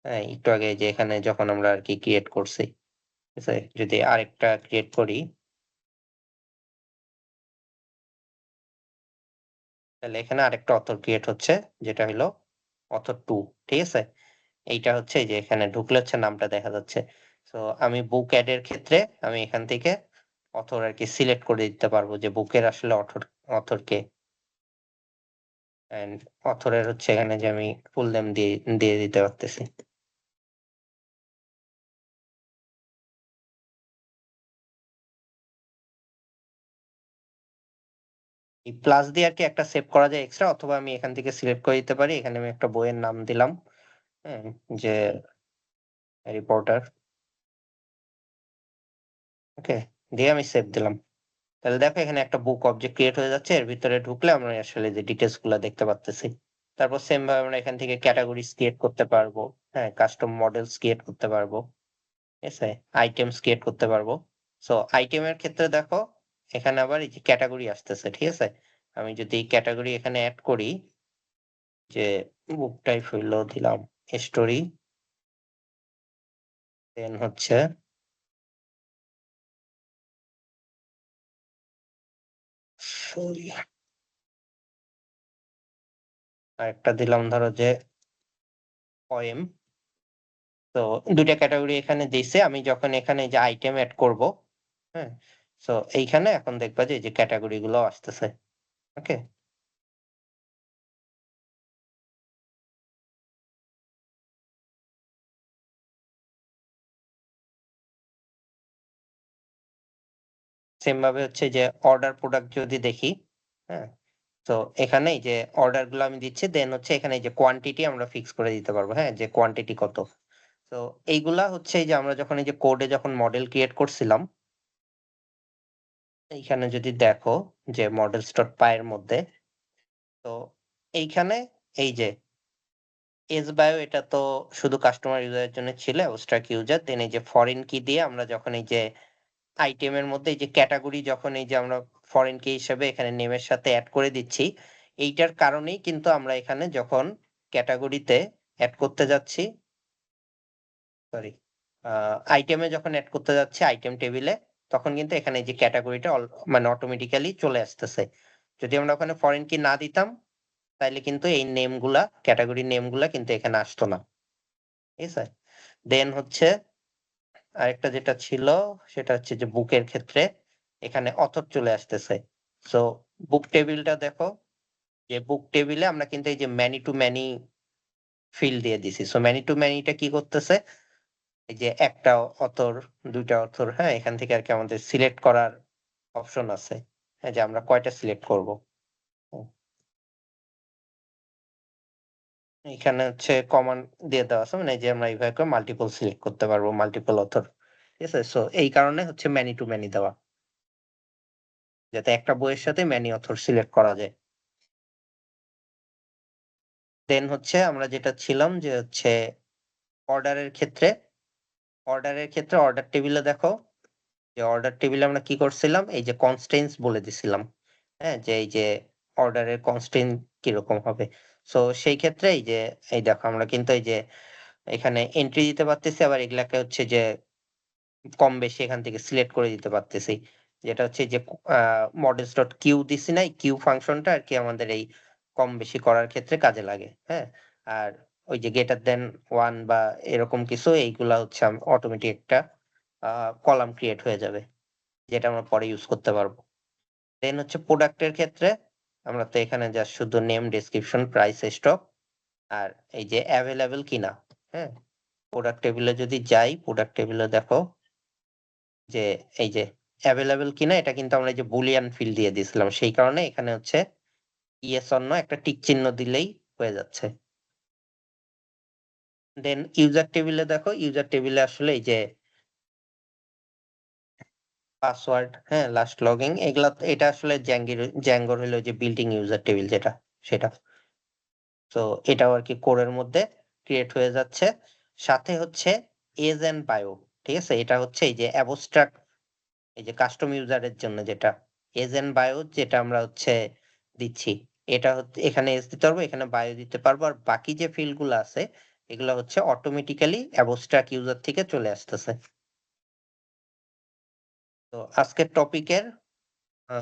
হ্যাঁ? একটু আগে যে এখানে যখন আমরা আরকি ক্রিয়েট করছি। ঠিক আছে? যদি আরেকটা ক্রিয়েট করি, তাহলে এখানে আরেকটা অথর ক্রিয়েট হচ্ছে, যেটা হইলো অথর 2, ঠিক আছে? এইটা হচ্ছে এই যে এখানে ঢুকলে হচ্ছে নামটা দেখা যাচ্ছে। সো আমি বুক এড এর ক্ষেত্রে আমি এখান থেকে অথর আরকি সিলেক্ট করে দিতে পারবো যে বুকের আসলে অথর কে? অ্যান্ড অথরের হচ্ছে এখানে যে আমি ফুল নেম দিয়ে দিতে পারতেছি। এই প্লাস দিয়ে আরকি একটা সেভ করা যায় এক্সট্রা, অথবা আমি এখান থেকে সিলেক্ট করে দিতে পারি। এখানে আমি একটা বইয়ের নাম দিলাম, হ্যাঁ? যে হ্যারি পটার। ওকে? দিয়ে আমি সেভ দিলাম। তাহলে দেখো এখানে একটা বুক অবজেক্ট ক্রিয়েট হয়ে যাচ্ছে। এর ভিতরে ঢুকলে আমরা আসলে যে ডিটেইলস গুলা দেখতে পারতেছি। তারপর সেম ভাবে আমরা এখান থেকে ক্যাটেগরিজ ক্রিয়েট করতে পারবো। হ্যাঁ? কাস্টম মডেলস ক্রিয়েট করতে পারবো। ঠিক আছে? আইটেমস ক্রিয়েট করতে পারবো। সো আইটেমের ক্ষেত্রে দেখো এখানে আবার এই যে ক্যাটেগরি আসতেছে। ঠিক আছে? আমি যদি ক্যাটেগরি এখানে এড করি, যে বুক টাইপ হইলো দিলাম। স্টোরি, দেন হচ্ছে সরি আরেকটা দিলাম ধরো যে পয়েম। তো দুইটা ক্যাটাগরি এখানে দিছে। আমি যখন এখানে এই যে আইটেম এড করব, হ্যাঁ? সো এইখানে এখন দেখবা যে এই যে ক্যাটাগরি গুলো আসতেছে। ওকে? সেম ভাবে হচ্ছে যে অর্ডার প্রোডাক্ট যদি দেখি, হ্যাঁ? তো এখানে এই যে অর্ডার গুলো আমি দিচ্ছি, দেন হচ্ছে এখানে এই যে কোয়ান্টিটি আমরা ফিক্স করে দিতে পারবো, হ্যাঁ? যে কোয়ান্টিটি কত। তো এইগুলা হচ্ছে এই যে আমরা যখন এই যে কোডে যখন মডেল ক্রিয়েট করছিলাম, এইখানে যদি দেখো যে models.py এর মধ্যে, তো এইখানে এই যে এসবায়ো এটা তো শুধু কাস্টমার ইউজারের জন্য ছিল, abstract ইউজার। দেন এই যে ফরেন কি দিয়ে আমরা যখন এই যে আইটেমের মধ্যে এই যে ক্যাটেগরি যখন এই যে আমরা ফরেন কি হিসেবে এখানে নেমের সাথে এড করে দিচ্ছি, এইটার কারণেই কিন্তু আমরা এখানে যখন ক্যাটেগরিতে এড করতে যাচ্ছি, সরি আইটেমে যখন এড করতে যাচ্ছি আইটেম টেবিলে, তখন কিন্তু এখানে এই যে ক্যাটেগরিটা মানে অটোমেটিক্যালি চলে আসতেছে। যদি আমরা ওখানে ফরেন কি না দিতাম, তাইলে কিন্তু এই নেম গুলা ক্যাটেগরি নেম গুলা কিন্তু এখানে আসতো না। ঠিক আছে? দেন হচ্ছে আরেকটা যেটা ছিল সেটা হচ্ছে যে বুকের ক্ষেত্রে এখানে অথর চলে আসতেছে। সো বুক টেবিলটা দেখো যে বুক টেবিলে আমরা কিন্তু এই যে ম্যানি টু ম্যানি ফিল্ড দিয়ে দিছি। সো ম্যানি টু ম্যানিটা কি করতেছে, এই যে একটা অথর, দুইটা অথর, হ্যাঁ? এখান থেকে আরকি আমাদের সিলেক্ট করার অপশন আছে। হ্যাঁ, যে আমরা কয়টা সিলেক্ট করব। হুম। এখানে হচ্ছে কমান্ড দিয়ে দেওয়া আছে, মানে এই যে আমরা এইভাবে করে মাল্টিপল সিলেক্ট করতে পারবো, মাল্টিপল অথর। ঠিক আছে? সো এই কারণে হচ্ছে ম্যানি টু ম্যানি দেওয়া। যাতে একটা বইয়ের সাথে ম্যানি অথর সিলেক্ট করা যায়। দেন হচ্ছে আমরা যেটা ছিলাম যে হচ্ছে অর্ডারের ক্ষেত্রে, অর্ডার টেবিলে দেখো যে অর্ডার টেবিলে আমরা কি করছিলাম, এই যে কনস্ট্রেইনটস বলে দিছিলাম। হ্যাঁ? যে এই যে অর্ডারের কনস্ট্রেইন কিরকম হবে। সো সেই ক্ষেত্রে এই যে এই দেখো আমরা কিন্তু এই যে এখানে এন্ট্রি দিতে পারতেছি, আবার এগুলাকে হচ্ছে যে কম বেশি এখান থেকে সিলেক্ট করে দিতে পারতেছি। যেটা হচ্ছে যে models.queue দিছি না, এই queue ফাংশনটা আরকি আমাদের এই কম বেশি করার ক্ষেত্রে কাজে লাগে। হ্যাঁ? আর ওই যে greater than 1 বা এরকম কিছু এইগুলা হচ্ছে অটোমেটিক একটা আ কলাম ক্রিয়েট হয়ে যাবে। যেটা আমরা পরে ইউজ করতে পারবো। দেন হচ্ছে প্রোডাক্টের ক্ষেত্রে আমরা তো এখানে জাস্ট শুধু নেম, ডেসক্রিপশন, প্রাইস, স্টক আর এই যে এভেইলেবল কিনা, হ্যাঁ? প্রোডাক্ট টেবিলে যদি যাই, প্রোডাক্ট টেবিলে দেখো যে এই যে এভেইলেবল কিনা, এটা কিন্তু আমরা এই যে বুলিয়ান ফিল্ড দিয়ে দিয়েছিলাম। সেই কারণে এখানে হচ্ছে ইয়েস অর নো একটা টিক চিহ্ন দিলেই হয়ে যাচ্ছে। দেন ইউজার টেবিলে দেখো, ইউজার টেবিলে আসলে এই যে পাসওয়ার্ড, হ্যাঁ, লাস্ট লগইন এগুলা এটা আসলে জ্যাঙ্গোর হলো যে বিল্ট-ইন ইউজার টেবিল যেটা সেটা। তো এটাও আরকি কোরের মধ্যে ক্রিয়েট হয়ে যাচ্ছে। সাথে হচ্ছে এজ অ্যান্ড বায়ো। ঠিক আছে? এটা হচ্ছে এই যে অ্যাবস্ট্রাক্ট, এই যে কাস্টম ইউজারের জন্য যেটা এজ অ্যান্ড বায়ো যেটা আমরা হচ্ছে দিচ্ছি। এটা হচ্ছে এখানে এজ দিতে পারবো, এখানে বায়ো দিতে পারবো। আর বাকি যে ফিল্ড গুলো আছে এগুলা হচ্ছে অটোমেটিক্যালি অ্যাবস্ট্রাক্ট ইউজার থেকে চলে আসতেছে। তো আজকের টপিকের আ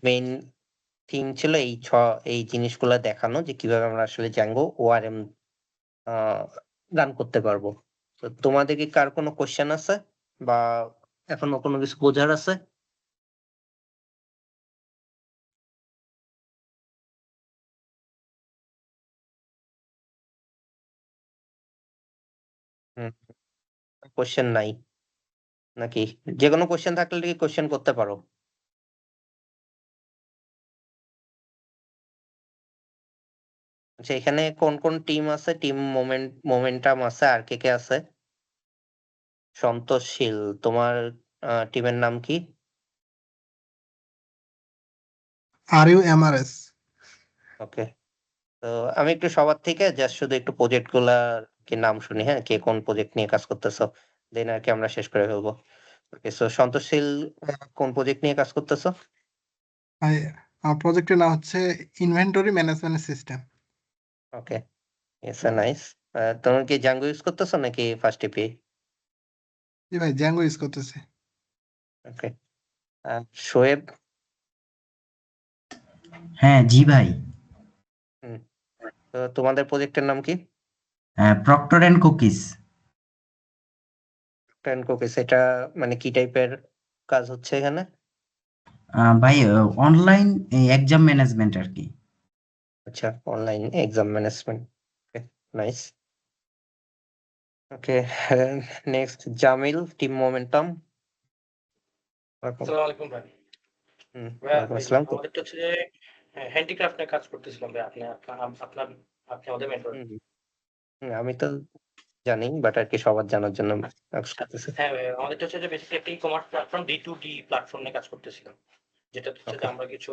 মেইন থিম ছিল এই জিনিসগুলা দেখানো যে কিভাবে আমরা আসলে Django ORM আ রান করতে পারবো। তো তোমাদের কি কার কোনো কোয়েশ্চেন আছে? বা এখনো কোনো কিছু বোঝার আছে? হুম, কোয়েশ্চেন নাই নাকি? যেকোনো কোয়েশ্চেন থাকলে কি কোয়েশ্চেন করতে পারো। আচ্ছা, এখানে কোন টিম আছে? টিম মোমেন্টাম আছে। আর কে আছে? সন্তোষশীল। তোমার টিমের নাম কি? RUMRS। ওকে। তো আমি একটু সবার থেকে জাস্ট শুধু একটু প্রজেক্ট গুলার কি নাম শুনি, হ্যাঁ? কে কোন প্রজেক্ট নিয়ে কাজ করতেছো? দেন আরকি আমরা শেষ করে ফেলবো। ওকে, সো সন্তোষশীল কোন প্রজেক্ট নিয়ে কাজ করতেছো? ভাই আমার প্রজেক্টের নাম হচ্ছে inventory management system. Okay, it's nice. তোমরা কি জাঙ্গো ইউজ করতেছো নাকি ফার্স্ট এপি? জি ভাই জ্যাঙ্গো ইউজ করতেছে। ওকে। শোয়েব? হ্যাঁ জি ভাই। হুম। তো তোমাদের প্রজেক্টের নাম কি? Procter and cookies. Ten cookies, এটা মানে কি টাইপের কাজ হচ্ছে এখানে? ভাই অনলাইন এক্সাম ম্যানেজমেন্ট আর কি। আচ্ছা, অনলাইন এক্সাম ম্যানেজমেন্ট। ওকে, নাইস। ওকে, নেক্সট জামিল, টিম মোমেন্টাম। আসসালামু আলাইকুম ভাই। হুম, ভাইয়া ওয়ালাইকুম ওই আসসালাম। আমাদেরটা হচ্ছে যে হ্যান্ডিক্রাফট নিয়ে কাজ করতেছিলাম ভাই। আপনি আমাদের মেন্টর। হুম, আমি তো জানি, বাট আর কি সবার জানার জন্য ask করতেছি। হ্যাঁ ভাই, আমাদেরটা হচ্ছে যে বেসিক্যালি একটা ই-কমার্স প্ল্যাটফর্ম D2D প্ল্যাটফর্ম নিয়ে কাজ করতেছিলাম। যেটা হচ্ছে যে Okay. আমরা কিছু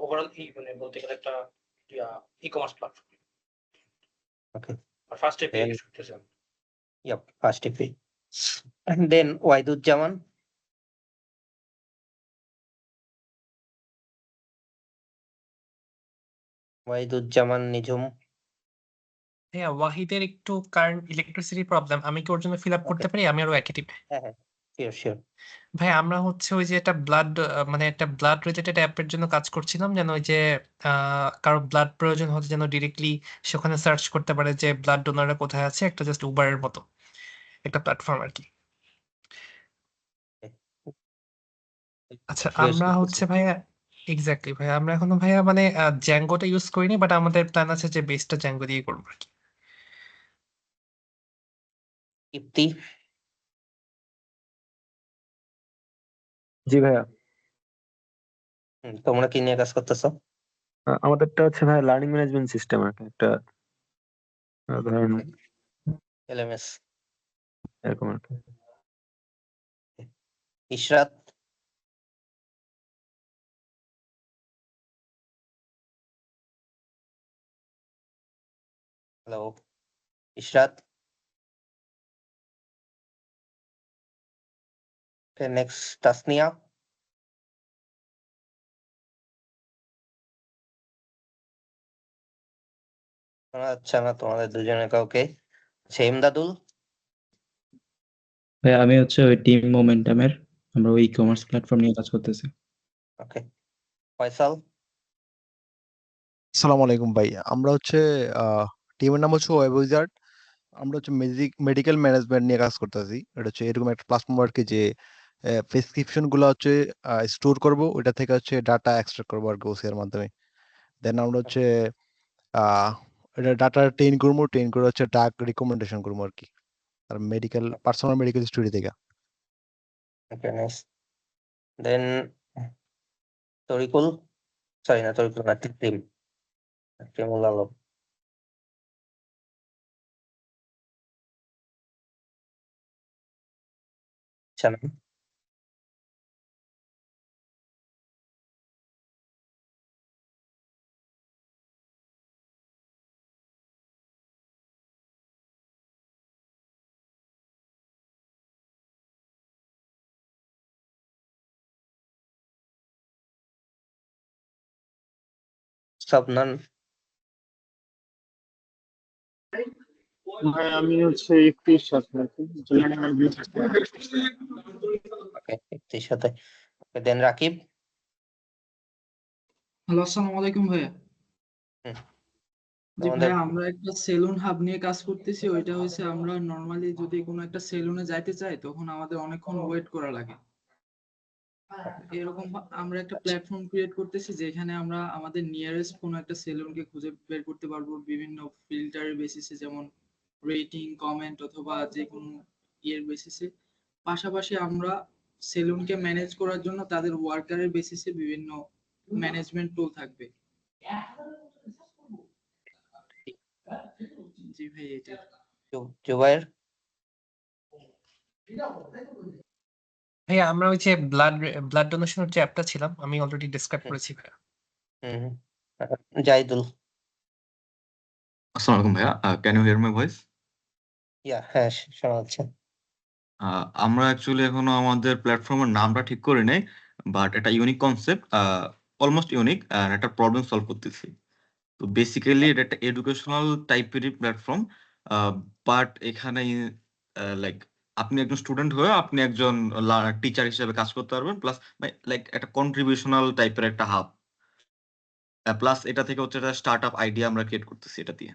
ওভারঅল মানে বলতে গেলে একটা ই-কমার্স প্ল্যাটফর্ম। Okay. আর ফার্স্ট এপি Then, ইউজ করতেছিলাম। yep, first EP. And then ওয়াহিদুজ্জামান। ওয়াহিদুজ্জামান নিঝুম। হ্যাঁ, ওয়াহিদের একটু কারেন্ট ইলেকট্রিসিটি প্রবলেম। আমি কি ওর জন্য ফিল আপ করতে Okay. পারি? আমি আরো একই টিমে। হ্যাঁ, হ্যাঁ, শিওর, শিওর। ভাই আমরা হচ্ছে ওই যে একটা মানে একটা ব্লাড রিলেটেড অ্যাপের জন্য কাজ করছিলাম, যেন ওই যে কারো ব্লাড প্রয়োজন হলে যেন ডিরেক্টলি সেখানে সার্চ করতে পারে যে ব্লাড ডোনাররা কোথায় আছে, একটা জাস্ট উবারের মতো একটা প্ল্যাটফর্ম আর কি। আচ্ছা, আমরা হচ্ছে ভাইয়া এক্স্যাক্টলি ভাইয়া, আমরা এখনো ভাইয়া মানে জ্যাঙ্গোটা ইউজ করিনি, বাট আমাদের প্ল্যান আছে যে বেসটা জ্যাঙ্গো দিয়ে করবো আর কি। ইপ্তি। জি ভাইয়া। তোমরা কি নিয়ে কাজ করতেছো? আমাদেরটা হচ্ছে ভাই লার্নিং ম্যানেজমেন্ট সিস্টেম আর কি, একটা ধরেন এলএমএস। এরকম আর কি। ইশরাত। হ্যালো, ইশরাত। ওকে, নেক্সট তাসনিয়া। শোনা যাচ্ছে না তোমাদের দুজনে কাউকে। আচ্ছা, ইমদাদুল। ভাই আমি হচ্ছে ওই টিম মোমেন্টামের, আমরা ওই ই-কমার্স প্ল্যাটফর্ম নিয়ে কাজ করতেছি। ওকে, ফয়সাল। আসসালামু আলাইকুম ভাই। আমরা হচ্ছে টিমের নাম হচ্ছে ওয়েব উইজার্ড। আমরা হচ্ছে মেডিকেল ম্যানেজমেন্ট নিয়ে কাজ করতেছি। এটা হচ্ছে এরকম একটা প্ল্যাটফর্ম আর কি, যে প্রেসক্রিপশন গুলো হচ্ছে স্টোর করব, ওইটা থেকে হচ্ছে ডাটা এক্সট্রাক্ট করবো আর কি ওসিআর মাধ্যমে। দেন আমরা হচ্ছে এটা ডাটা ট্রেন করবো, ট্রেন করে হচ্ছে ডাক রিকমেন্ডেশন করবো আর কি, আর পার্সোনাল মেডিকেল স্টোরি থেকে। ওকে, নাইস। দেন তরিকুল, সরি না, তরিকুল না, টিম, টিমুল আলম। আচ্ছা, না সাবনান। ভাই আমি হচ্ছে 31 সাথে আছি, লার্নিং ম্যানেজমেন্ট সিস্টেম। ওকে, ইপ্তির সাথে। ওকে, দেন রাকিব। হ্যালো, আসসালামু আলাইকুম ভাইয়া। হুম, জি তোমাদের ভাইয়া, আমরা একটা সেলুন হাব নিয়ে কাজ করতেছি। ওইটা হচ্ছে আমরা নর্মালি যদি কোনো একটা সেলুনে যাইতে চাই তখন আমাদের অনেকক্ষণ ওয়েট করা লাগে। এরকম আমরা একটা প্ল্যাটফর্ম ক্রিয়েট করতেছি যেখানে আমরা আমাদের নিয়ারেস্ট কোনো একটা সেলুনকে খুঁজে বের করতে পারবো বিভিন্ন ফিল্টারের বেসিসে, যেমন রেটিং, কমেন্ট অথবা যে কোনো ইয়ের বেসিসে। পাশাপাশি আমরা সেলুনকে ম্যানেজ করার জন্য তাদের ওয়ার্কারের বেসিসে বিভিন্ন ম্যানেজমেন্ট টুল থাকবে। জি ভাই, এটা জুবাইর। ভাইয়া আমরা ওই যে ব্লাড ডোনেশনের যে অ্যাপটা ছিলাম, আমি অলরেডি ডিসক্রাইব করেছি ভাইয়া। হুম, জাইদুল। আসসালামু আলাইকুম ভাইয়া। Can you hear my voice? হ্যাঁ, শোনা যাচ্ছে। আমরা অ্যাকচুয়ালি এখনো আমাদের প্ল্যাটফর্মের নামটা ঠিক করি নাই, বাট এটা ইউনিক কনসেপ্ট, অলমোস্ট ইউনিক, আর একটা প্রবলেম সলভ করতেছি। তো বেসিক্যালি এটা একটা এডুকেশনাল টাইপেরই প্ল্যাটফর্ম, বাট এখানে লাইক আপনি একজন স্টুডেন্ট হয়ে আপনি একজন টিচার হিসেবে কাজ করতে পারবেন, প্লাস লাইক একটা কন্ট্রিবিউশনাল টাইপের একটা হাব, প্লাস এটা থেকে হচ্ছে একটা স্টার্ট আপ আইডিয়া আমরা ক্রিয়েট করতেছি এটা দিয়ে।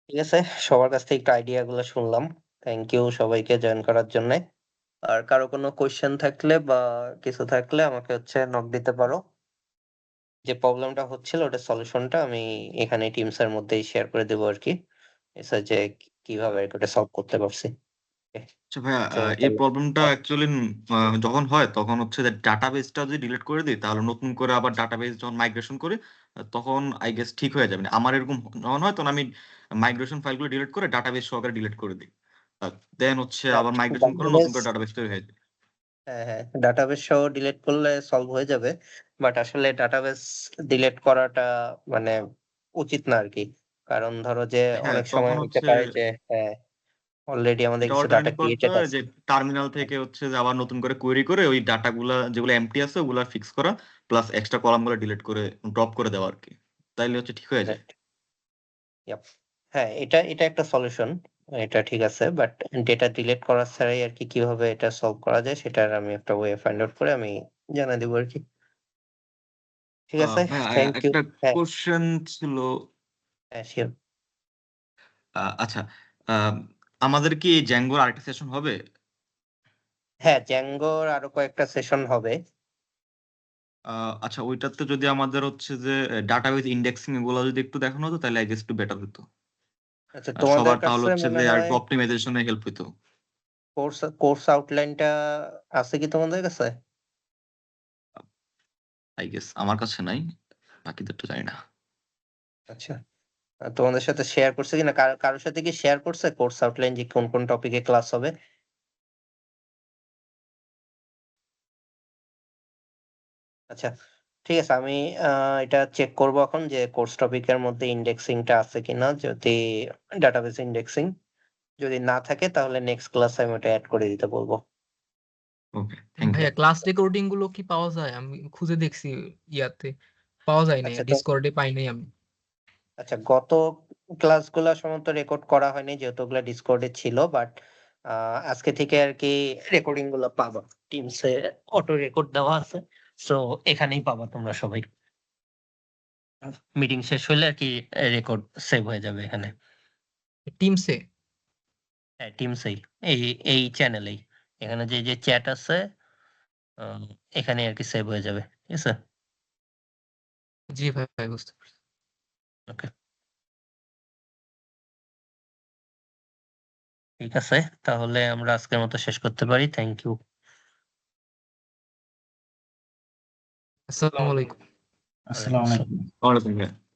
ঠিক আছে, সবার কাছ থেকে একটু আইডিয়া গুলো শুনলাম। থ্যাংক ইউ সবাইকে জয়েন করার জন্য। আর কারো কোনো কোয়েশ্চেন থাকলে বা কিছু থাকলে আমাকে হচ্ছে নক দিতে পারো। যে প্রবলেমটা হচ্ছিল ওটার সলিউশনটা আমি এখানে টিমস এর মধ্যেই শেয়ার করে দেবো আর কি, এসে যে কিভাবে এটা সলভ করতে পারছি। আচ্ছা ভাইয়া, তো এই প্রবলেমটা অ্যাকচুয়ালি যখন হয় তখন হচ্ছে যে ডাটাবেসটা যদি ডিলিট করে দিই তাহলে নতুন করে আবার ডাটাবেস যখন মাইগ্রেশন করি তখন আই গেস ঠিক হয়ে যাবে। আমার এরকম যখন হয় তখন আমি মাইগ্রেশন ফাইলগুলো ডিলিট করে ডাটাবেস সহকারে ডিলিট করে দিই, দেন হচ্ছে আবার মাইগ্রেশন করে নতুন করে ডাটাবেস তৈরি হয়ে যায়। হ্যাঁ, ডাটাবেস সহ ডিলিট করলে সলভ হয়ে যাবে, বাট আসলে ডাটাবেস ডিলিট করাটা মানে উচিত না আর কি। কারণ ধরো যে হ্যাঁ, অনেক তখন সময় হতে হচ্ছে পারে যে অলরেডি আমাদের এটা কিছু ডাটা অল্টারনেটিভ করতে ক্রিয়েটেড হয় আছে। যে টার্মিনাল থেকে হচ্ছে যে আবার নতুন করে কোয়েরি করে ওই ডাটাগুলা যেগুলো এমটি আছে ওগুলা ফিক্স করা, প্লাস এক্সট্রা কলামগুলো ডিলিট করে ড্রপ করে দেওয়া আর কি, তাইলে হচ্ছে ঠিক হয়ে যায়। Correct. Yep. হ্যাঁ, এটা একটা সলিউশন, এটা ঠিক আছে, বাট ডেটা ডিলিট করা ছাড়াই আর কি কিভাবে এটা সলভ করা যায় সেটার আমি একটা ওয়ে ফাইন্ড আউট করে আমি জানাই দেবো আর কি। ঠিক আছে, ভাইয়া, থ্যাংক ইউ। একটা হ্যাঁ, কোশ্চেন ছিল। হ্যাঁ, শিওর। আচ্ছা, আহ, আমাদের কি জ্যাঙ্গোর আরেকটা সেশন হবে? হ্যাঁ, জ্যাঙ্গোর আরো কয়েকটা সেশন হবে। আচ্ছা, ওইটাতে যদি আমাদের হচ্ছে যে ডাটাবেস ইন্ডেক্সিং এগুলো যদি একটু দেখানো হতো তাহলে আই গেস একটু বেটার হতো। আচ্ছা, তোমাদের সবার তাহলে কাছে হচ্ছে মনে যে আর হয় একটু অপটিমাইজেশনে হেল্প হতো। কোর্স আউটলাইনটা আছে কি তোমাদের কাছে? আই গেস আমার কাছে নাই, বাকিদের তো জানি না। আচ্ছা, তোমাদের সাথে শেয়ার করছে কিনা, কারোর সাথে কি শেয়ার করছে কোর্স আউটলাইন যে কোন কোন টপিকে ক্লাস হবে? আচ্ছা, ঠিক আছে, আমি এটা চেক করব এখন যে কোর্স টপিকের মধ্যে ইন্ডেক্সিংটা আছে কিনা। যদি ডাটাবেস ইন্ডেক্সিং যদি না থাকে তাহলে নেক্সট ক্লাসে আমি ওটা অ্যাড করে দিতে বলবো। ওকে, থ্যাংক ইউ। ভাইয়া ক্লাস রেকর্ডিং গুলো কি পাওয়া যায়? আমি খুঁজে দেখছি, ইয়াতে পাওয়া যায় না, আচ্ছা, তো ডিসকর্ডে পাই নাই আমি। আচ্ছা, গত ক্লাসগুলো সম্ভবত রেকর্ড করা হয়নি যেহেতু ওগুলা ডিসকর্ডে ছিল, বাট আজকে থেকে আর কি রেকর্ডিং গুলো পাবা। টিমসে অটো রেকর্ড দেওয়া আছে, সো এখানেই পাবা তোমরা সবাই। মিটিং শেষ হলে আর কি রেকর্ড সেভ হয়ে যাবে এখানে। টিমসে? হ্যাঁ, টিমসেই, এই চ্যানেলেই, এখানে যে চ্যাট আছে এখানে আর কি সেভ হয়ে যাবে। ঠিক আছে, জি ভাই, বুঝতে পারছি। ওকে, ঠিক আছে, তাহলে আমরা আজকের মতো শেষ করতে পারি। Thank you. আসসালামু আলাইকুম। আসসালামু আলাইকুম। ওয়ালাইকুম আসসালাম।